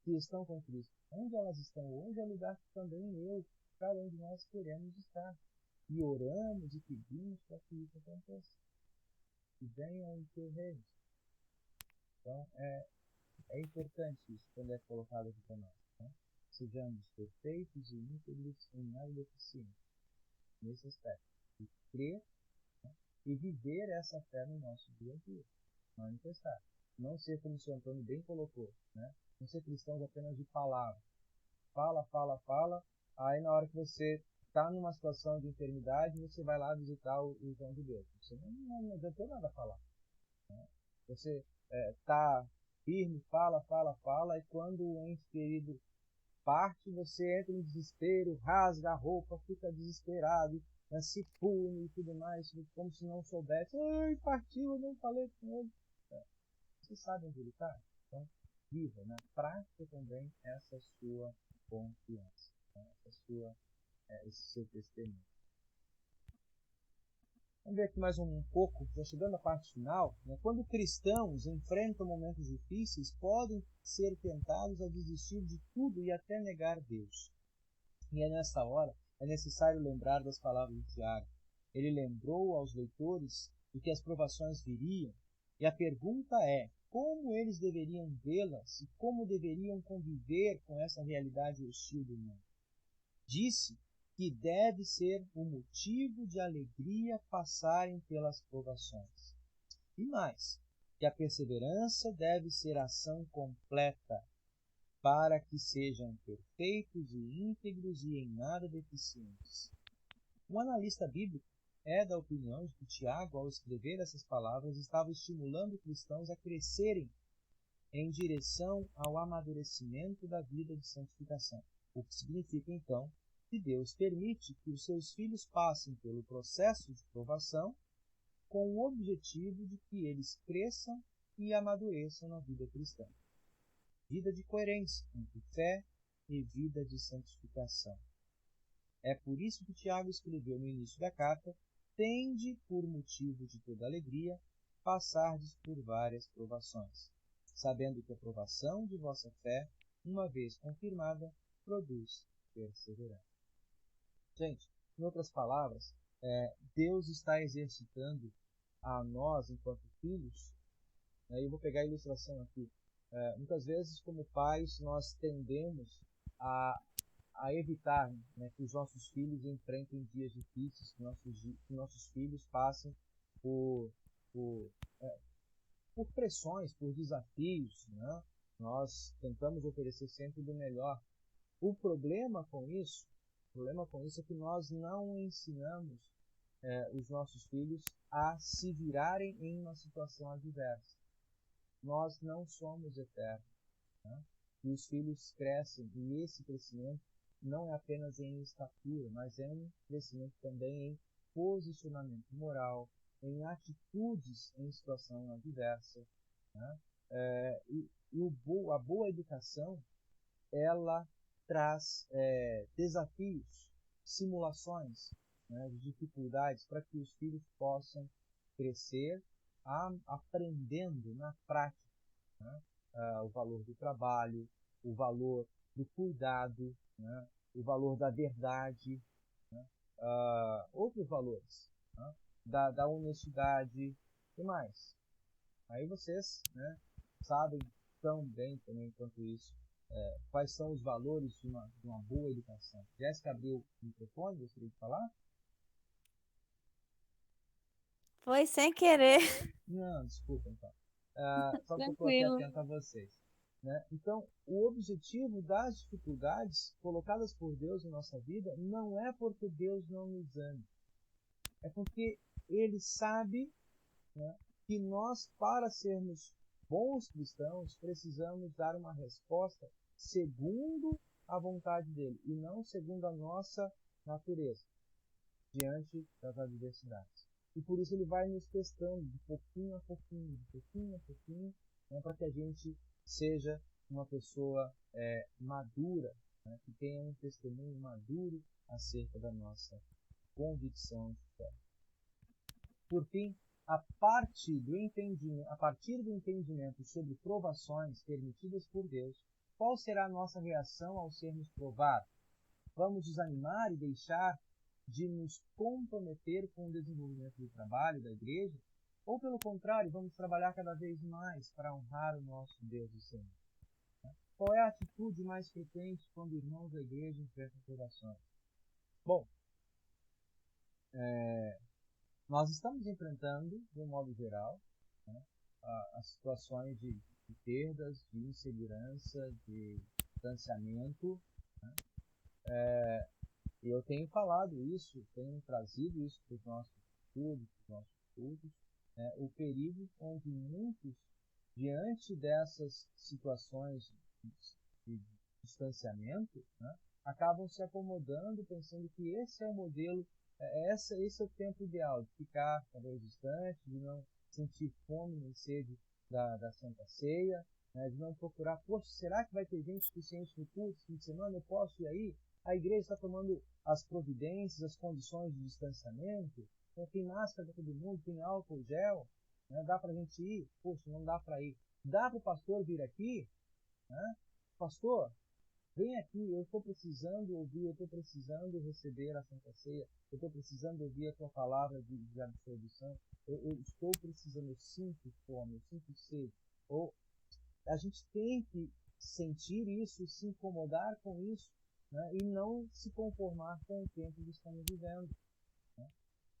que estão com Cristo, onde elas estão hoje é o lugar que também cada um de nós queremos estar. E oramos e pedimos para que isso aconteça. Que venha o teu reino. Então, é importante isso quando é colocado aqui para nós. Né? Sejamos perfeitos e íntegros em nada deficientes. Nesse aspecto. E crer, né? E viver essa fé no nosso dia a dia. Manifestar. Não ser como o Sr. Antônio bem colocou. Né? Não ser cristãos apenas de palavra. Fala, fala, fala. Aí na hora que você está numa situação de enfermidade, você vai lá visitar o João de Deus. Você não adiantou nada falar. Né? Você está firme, fala, fala, fala, e quando o ente querido parte, você entra em desespero, rasga a roupa, fica desesperado, né, se pune e tudo mais, como se não soubesse. Ai, partiu, eu não falei com ele. Você sabe onde ele está? Então, viva, né? Prática também essa sua confiança, né? Esse seu testemunho. Vamos ver aqui mais um pouco, já chegando à parte final. Né? Quando cristãos enfrentam momentos difíceis, podem ser tentados a desistir de tudo e até negar Deus. E é nessa hora, é necessário lembrar das palavras de Tiago. Ele lembrou aos leitores de que as provações viriam, e a pergunta é, como eles deveriam vê-las e como deveriam conviver com essa realidade hostil do mundo? Disse que deve ser o motivo de alegria passarem pelas provações. E mais, que a perseverança deve ser ação completa, para que sejam perfeitos e íntegros e em nada deficientes. Um analista bíblico é da opinião de que Tiago, ao escrever essas palavras, estava estimulando cristãos a crescerem em direção ao amadurecimento da vida de santificação, o que significa, então, que Deus permite que os seus filhos passem pelo processo de provação com o objetivo de que eles cresçam e amadureçam na vida cristã. Vida de coerência entre fé e vida de santificação. É por isso que Tiago escreveu no início da carta: tende, por motivo de toda alegria, passardes por várias provações, sabendo que a provação de vossa fé, uma vez confirmada, produz perseverança. Gente, em outras palavras, Deus está exercitando a nós, enquanto filhos, eu vou pegar a ilustração aqui. Muitas vezes, como pais, nós tendemos a evitar, né, que os nossos filhos enfrentem dias difíceis, que nossos filhos passem por pressões, por desafios. Né? Nós tentamos oferecer sempre do melhor. O problema com isso é que nós não ensinamos os nossos filhos a se virarem em uma situação adversa. Nós não somos eternos. Né? E os filhos crescem, e esse crescimento não é apenas em estatura, mas é um crescimento também em posicionamento moral, em atitudes em situação adversa. Né? A boa educação, ela traz desafios, simulações, né, de dificuldades para que os filhos possam crescer aprendendo na prática, né, o valor do trabalho, o valor do cuidado, né? O valor da verdade, né? Outros valores, né? Da honestidade e mais. Aí vocês, né, sabem tão bem também quanto isso quais são os valores de uma boa educação. Jéssica abriu o microfone, gostaria de falar? Foi sem querer. Não, desculpa então. Só que eu estou aqui Tranquilo. atento a vocês. Né? Então, o objetivo das dificuldades colocadas por Deus em nossa vida não é porque Deus não nos ama. É porque Ele sabe, né, que nós, para sermos bons cristãos, precisamos dar uma resposta segundo a vontade dele e não segundo a nossa natureza diante das adversidades. E por isso ele vai nos testando de pouquinho a pouquinho, de pouquinho a pouquinho, né, para que a gente seja uma pessoa madura, né, que tenha um testemunho maduro acerca da nossa convicção de fé. Por fim, a partir do entendimento sobre provações permitidas por Deus, qual será a nossa reação ao sermos provados? Vamos desanimar e deixar de nos comprometer com o desenvolvimento do trabalho da igreja? Ou, pelo contrário, vamos trabalhar cada vez mais para honrar o nosso Deus e Senhor? Qual é a atitude mais frequente quando irmãos da igreja enfrentam provações? Bom, nós estamos enfrentando, de um modo geral, né, as situações de perdas, de insegurança, de distanciamento. Né? E eu tenho falado isso, tenho trazido isso para os nossos estudos, para os nossos cultos, né? O perigo onde muitos, diante dessas situações de distanciamento, né, acabam se acomodando, pensando que esse é o modelo, esse é o tempo ideal, de ficar talvez distante, de não sentir fome nem sede da Santa Ceia, né, de não procurar, poxa, será que vai ter gente suficiente no culto, fim de semana, eu posso ir aí? A igreja está tomando as providências, as condições de distanciamento, né, tem máscara para todo mundo, tem álcool gel, né, dá para a gente ir? Poxa, não dá para ir. Dá para o pastor vir aqui? Né? Pastor, vem aqui, eu estou precisando ouvir, eu estou precisando receber a Santa Ceia, eu estou precisando ouvir a tua palavra de absolvição, eu estou precisando, eu sinto fome, eu sinto sede. Ou a gente tem que sentir isso, se incomodar com isso, né, e não se conformar com o tempo que estamos vivendo. Né?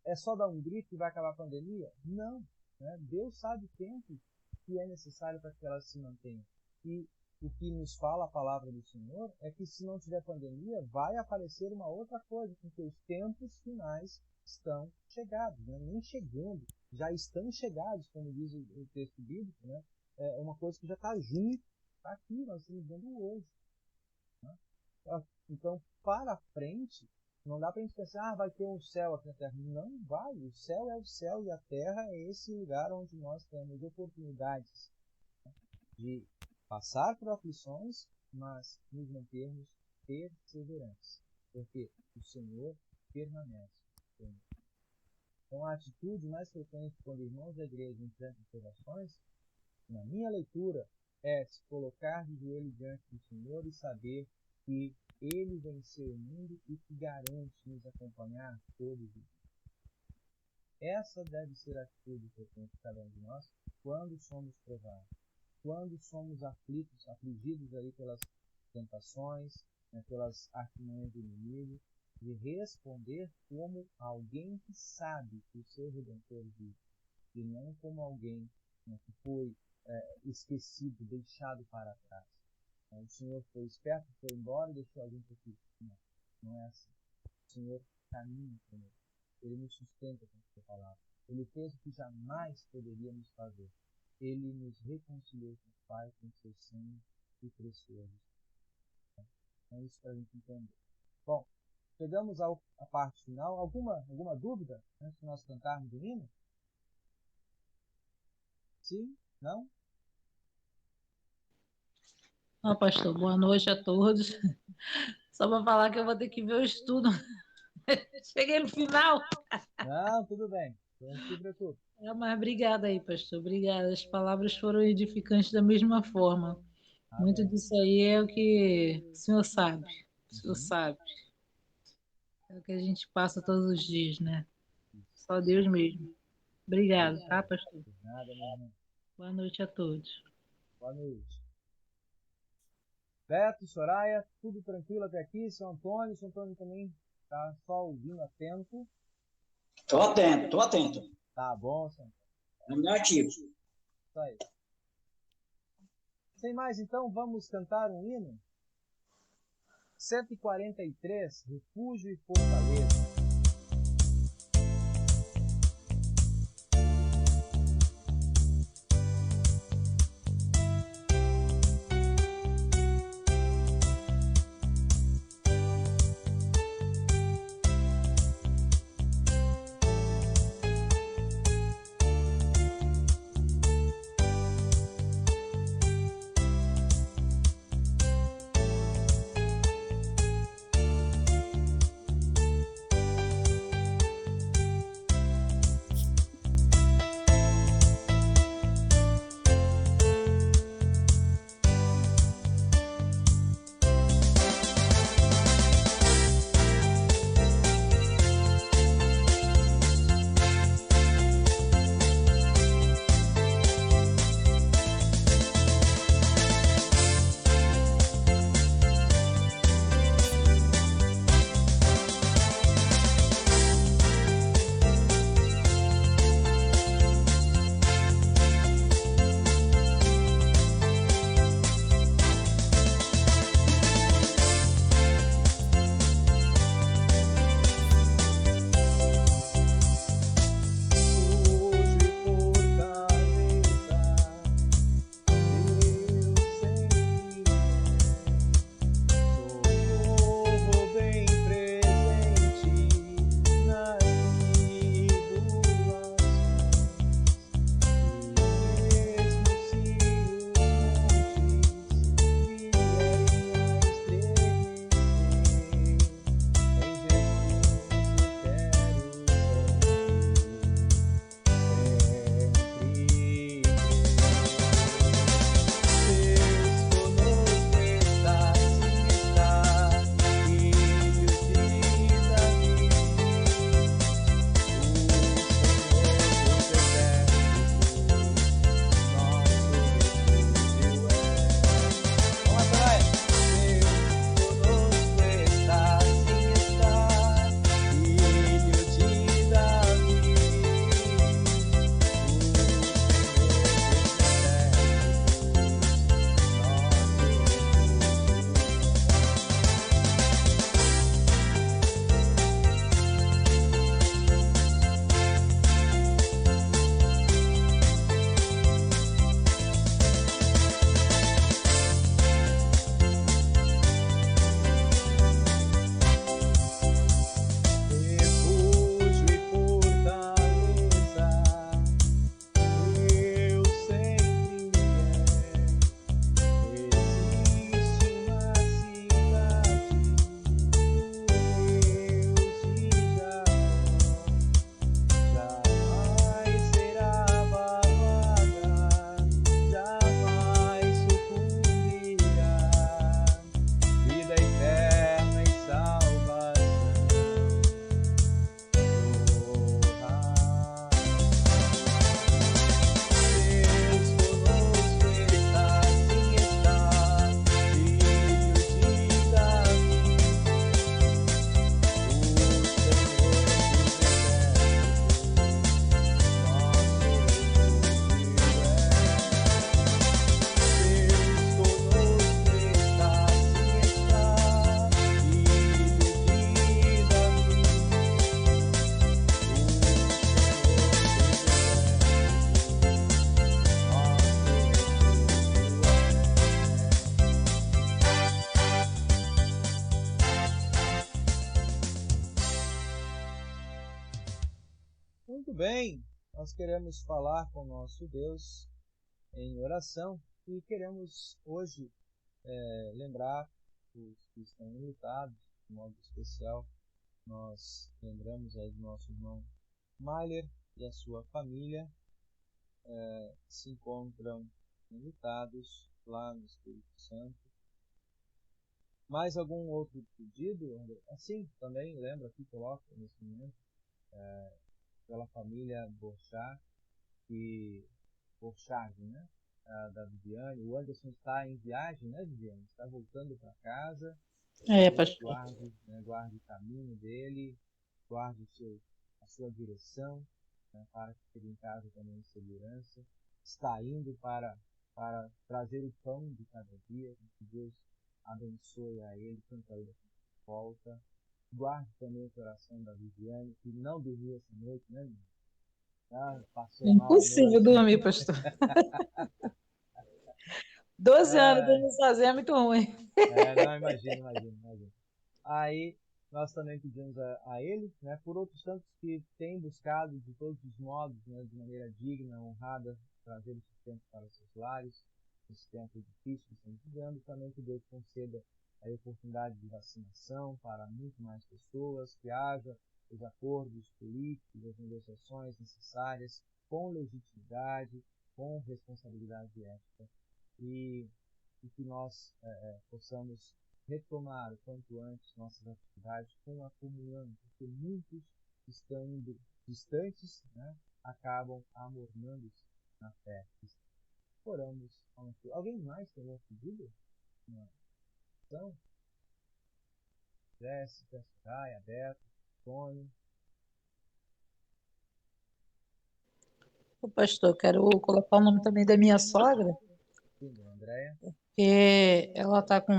É só dar um grito que vai acabar a pandemia? Não. Né? Deus sabe o tempo que é necessário para que ela se mantenha. E o que nos fala a palavra do Senhor é que se não tiver pandemia, vai aparecer uma outra coisa, porque os tempos finais estão chegados, né? Nem chegando, já estão chegados, como diz o texto bíblico, né? É uma coisa que já está junto, está aqui, nós estamos vendo hoje. Né? Então, para frente, não dá para a gente pensar, vai ter um céu aqui na Terra. Não vai, o céu é o céu e a Terra é esse lugar onde nós temos oportunidades, né, de passar por aflições, mas nos mantermos perseverantes, porque o Senhor permanece. Então, a atitude mais frequente quando irmãos da igreja enfrentam provações, na minha leitura, é se colocar de joelho diante do Senhor e saber que Ele venceu o mundo e que garante nos acompanhar todos os dias. Essa deve ser a atitude frequente de cada um de nós quando somos provados, quando somos afligidos aí pelas tentações, né, pelas artimanhas do inimigo, de responder como alguém que sabe que o seu Redentor vive, e não como alguém, né, que foi esquecido, deixado para trás. O Senhor foi esperto, foi embora e deixou a gente aqui. Não é assim. O Senhor caminha conosco. Ele nos sustenta com a sua palavra. Ele fez o que jamais poderíamos fazer. Ele nos reconciliou com o Pai, com seu sangue e precioso. É isso para a gente entender. Bom, chegamos à parte final. Alguma dúvida antes de nós cantarmos o hino? Sim? Não? Ó, pastor, boa noite a todos. Só para falar que eu vou ter que ver o estudo. Cheguei no final. Não, tudo bem. Não se preocupe. Mas obrigada aí, pastor. Obrigada. As palavras foram edificantes da mesma forma. Muito Amém. disso aí é o que o senhor sabe. O senhor Uhum. sabe. É o que a gente passa todos os dias, né? Só Deus mesmo. Obrigado, tá, pastor? Por nada, meu irmão. Boa noite a todos. Boa noite. Beto, Soraya, tudo tranquilo até aqui? São Antônio também tá só ouvindo atento. Estou atento, estou atento. Tá bom, São Antônio. É meu ativo. Isso aí. Sem mais, então, vamos cantar um hino? 143, Refúgio e Fortaleza. Muito bem, nós queremos falar com o nosso Deus em oração e queremos hoje lembrar os que estão enlutados, de modo especial. Nós lembramos aí do nosso irmão Mailer e a sua família se encontram enlutados lá no Espírito Santo. Mais algum outro pedido, André? Assim, também, lembra aqui, coloca nesse momento, pela família Borchardt, né? Da Viviane. O Anderson está em viagem, né, Viviane? Está voltando para casa. Pastor. Guarde o caminho dele, guarde a sua direção, né, para que chegue em casa também em segurança. Está indo para trazer o pão de cada dia. Que Deus abençoe a ele, tanto a ele quanto a volta. Guarde também o coração da Viviane, que não dormiu essa noite, né, menina? Passou É mal a impossível noite. dormir, pastor. 12 anos dormindo sozinho é muito ruim. Não, imagino. Aí nós também pedimos a ele, né, por outros tantos que têm buscado de todos os modos, né, de maneira digna, honrada, trazer o sustento para os seus lares, esse tempo difícil que estamos vivendo, também que Deus conceda a oportunidade de vacinação para muito mais pessoas, que haja os acordos políticos, as negociações necessárias, com legitimidade, com responsabilidade ética, e que nós possamos retomar o quanto antes nossas atividades com a comunhão, porque muitos estando distantes, né, acabam amornando-se na fé. Oramos ao Senhor. Alguém mais tem uma pedido? Uma oração? Jéssica, Soraya, Beto, Tony. O pastor, quero colocar o nome também da minha sogra, Sim, Andréia. porque ela está com.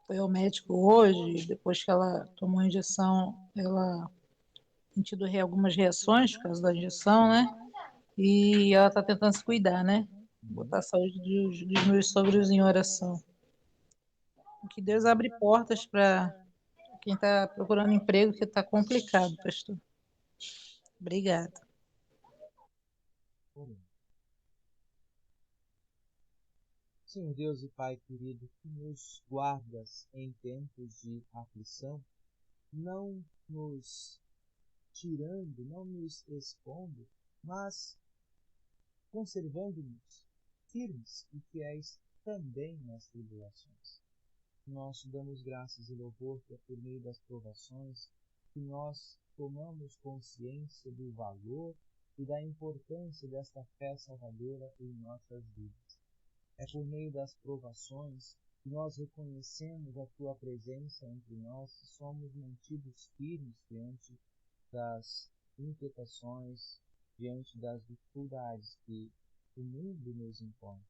Foi ao médico hoje, depois que ela tomou a injeção, ela tem tido algumas reações por causa da injeção, né? E ela está tentando se cuidar, né? Botar a saúde dos meus sogros em oração. Que Deus abre portas para quem está procurando emprego, que está complicado, pastor. Obrigada. Senhor Deus e Pai querido, que nos guardas em tempos de aflição, não nos tirando, não nos expondo, mas conservando-nos firmes e fiéis também nas tribulações. Nós te damos graças e louvor que é por meio das provações que nós tomamos consciência do valor e da importância desta fé salvadora em nossas vidas. É por meio das provações que nós reconhecemos a tua presença entre nós e somos mantidos firmes diante das inquietações, diante das dificuldades que o mundo nos impõe.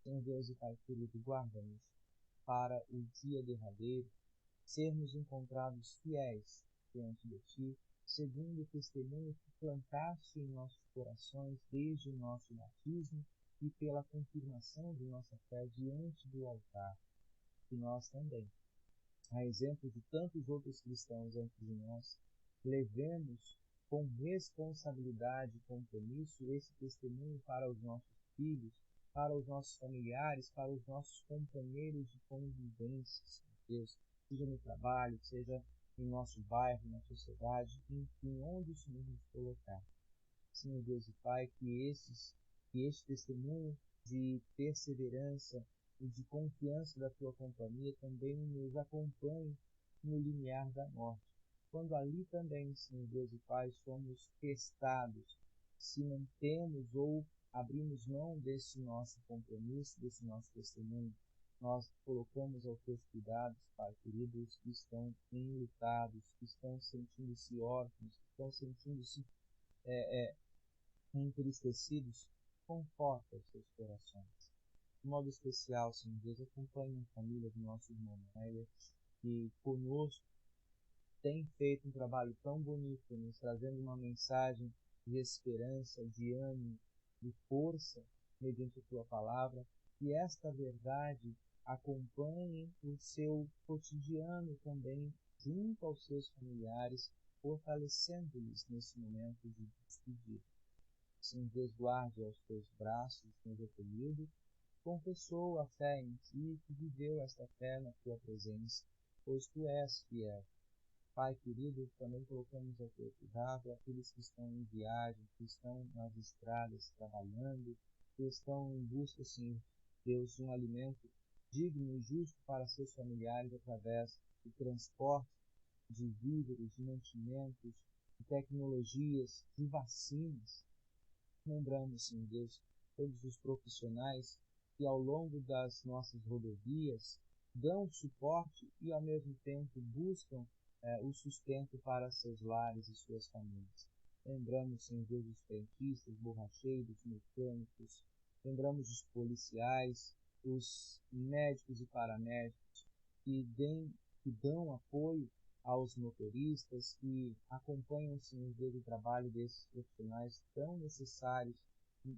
Senhor Deus e Pai querido, guarda-nos para o dia derradeiro, sermos encontrados fiéis diante de Ti, segundo o testemunho que plantaste em nossos corações desde o nosso batismo e pela confirmação de nossa fé diante do altar, que nós também, a exemplo de tantos outros cristãos antes de nós, levemos com responsabilidade e compromisso esse testemunho para os nossos filhos, para os nossos familiares, para os nossos companheiros de convivência, Senhor Deus, seja no trabalho, seja em nosso bairro, na sociedade, enfim, onde o Senhor nos colocar. Senhor Deus e Pai, que este testemunho de perseverança e de confiança da Tua companhia também nos acompanhe no limiar da morte, quando ali também, Senhor Deus e Pai, somos testados, se mantemos ou abrimos mão desse nosso compromisso, desse nosso testemunho. Nós colocamos aos teus cuidados, Pai querido, os que estão enlutados, que estão sentindo-se órfãos, que estão sentindo-se entristecidos, conforta os seus corações. De modo especial, Senhor Deus, acompanhe a família do nosso irmão Maia, que conosco tem feito um trabalho tão bonito, nos trazendo uma mensagem de esperança, de ânimo, de força, mediante a Tua palavra, que esta verdade acompanhe o seu cotidiano também, junto aos seus familiares, fortalecendo-lhes nesse momento de despedida. Senhor Deus, guarde aos teus braços no recolhido, confessou a fé em ti, que viveu esta fé na tua presença, pois tu és fiel. Pai querido, também colocamos ao teu cuidado aqueles que estão em viagem, que estão nas estradas trabalhando, que estão em busca, Senhor Deus, de um alimento digno e justo para seus familiares através do transporte de víveres, de mantimentos, de tecnologias, de vacinas. Lembramos, Senhor Deus, todos os profissionais que ao longo das nossas rodovias dão suporte e ao mesmo tempo buscam o sustento para seus lares e suas famílias. Lembramos, Senhor Deus, os frentistas, borracheiros, mecânicos, lembramos os policiais, os médicos e paramédicos que dão apoio aos motoristas, que acompanham, Senhor Deus, o trabalho desses profissionais tão necessários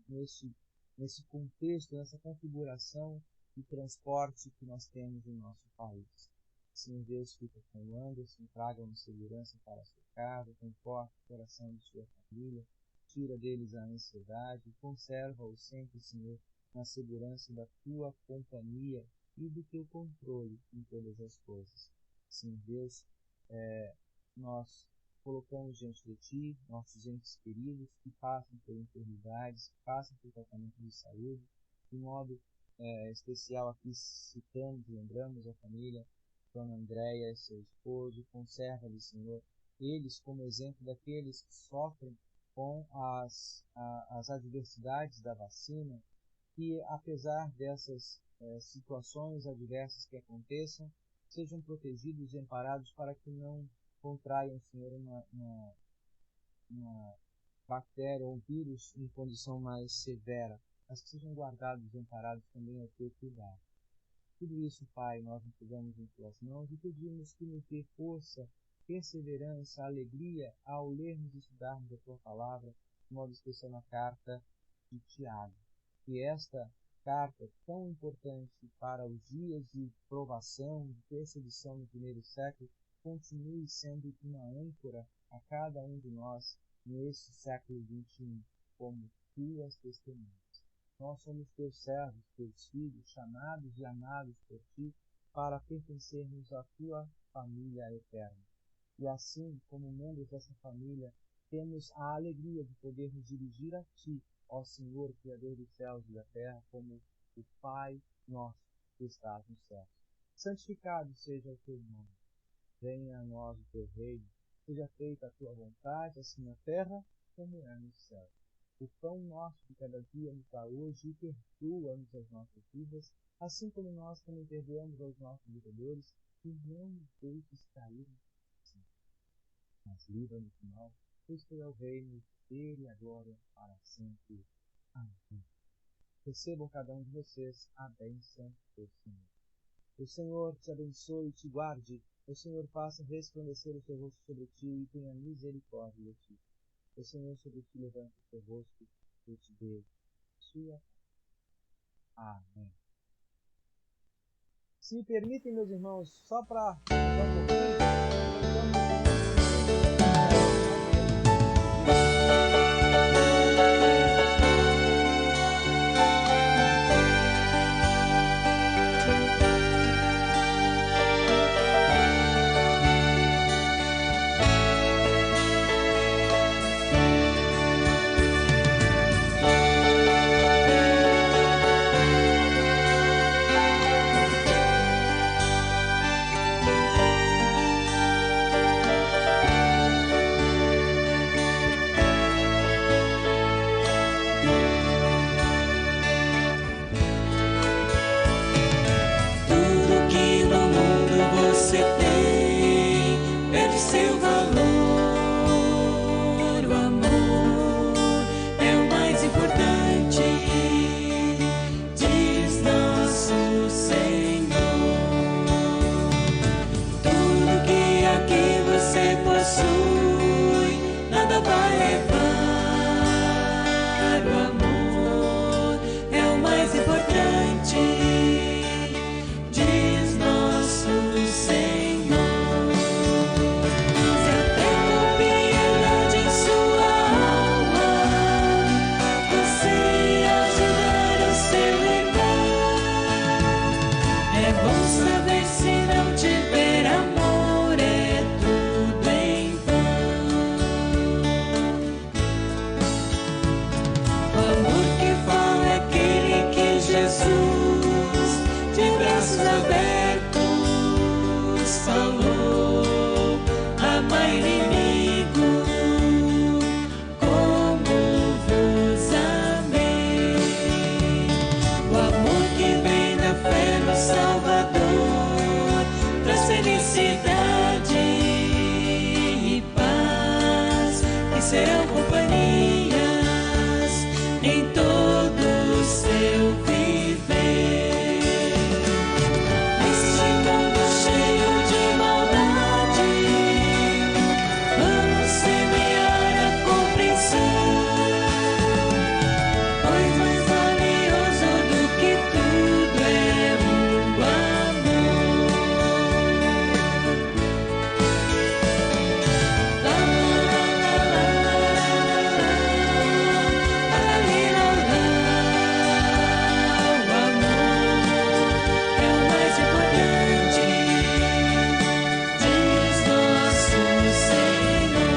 nesse contexto, nessa configuração de transporte que nós temos no nosso país. Senhor Deus, fica com o Anderson, traga-nos segurança para a sua casa, conforta o coração de sua família, tira deles a ansiedade, conserva-os sempre, Senhor, na segurança da tua companhia e do teu controle em todas as coisas. Senhor Deus, nós colocamos diante de Ti nossos entes queridos que passam por enfermidades, que passam por tratamento de saúde. De modo especial aqui citamos e lembramos a família Dona Andréia e seu esposo. Conserva-lhes, Senhor, eles como exemplo daqueles que sofrem com as adversidades da vacina, que apesar dessas situações adversas que aconteçam, sejam protegidos e amparados para que não contraiam, Senhor, uma bactéria ou um vírus em condição mais severa, mas que sejam guardados e amparados também ao teu cuidado. Tudo isso, Pai, nós entregamos em tuas mãos e pedimos que nos dê força, perseverança, alegria ao lermos e estudarmos a tua palavra, de modo especial na carta de Tiago. Que esta carta tão importante para os dias de provação, de perseguição no primeiro século, continue sendo uma âncora a cada um de nós neste século XXI, como tuas testemunhas. Nós somos teus servos, teus filhos, chamados e amados por ti, para pertencermos à tua família eterna. E assim, como membros dessa família, temos a alegria de poder nos dirigir a ti, ó Senhor, Criador dos céus e da terra, como o Pai nosso que estás nos céus. Santificado seja o teu nome. Venha a nós o teu reino. Seja feita a tua vontade, assim na terra como é no céu. O pão nosso de cada dia nos dá hoje e perdoa-nos as nossas dívidas, assim como nós também perdoamos aos nossos devedores, e não nos deixes cair assim. Mas livra-nos do mal, pois teu é o reino, o poder e a glória para sempre. Amém. Recebam cada um de vocês a bênção do Senhor. O Senhor te abençoe e te guarde. O Senhor faça resplandecer o seu rosto sobre ti e tenha misericórdia de ti. O Senhor sobre ti levanta o seu rosto e te dê sua paz. Amém. Se me permitem, meus irmãos, só para um pouquinho, O amor que fala é que abertos, falou a mãe inimigo, como vos amei. O amor que vem da fé no Salvador traz felicidade e paz, que serão companhias em todo o seu viver. Neste mundo cheio de maldade, vamos semear a compreensão, pois mais valioso do que tudo é o amor. Lá, lá, lá, lá, o amor é o mais importante, diz nosso Senhor.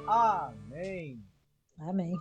Amém. Amém.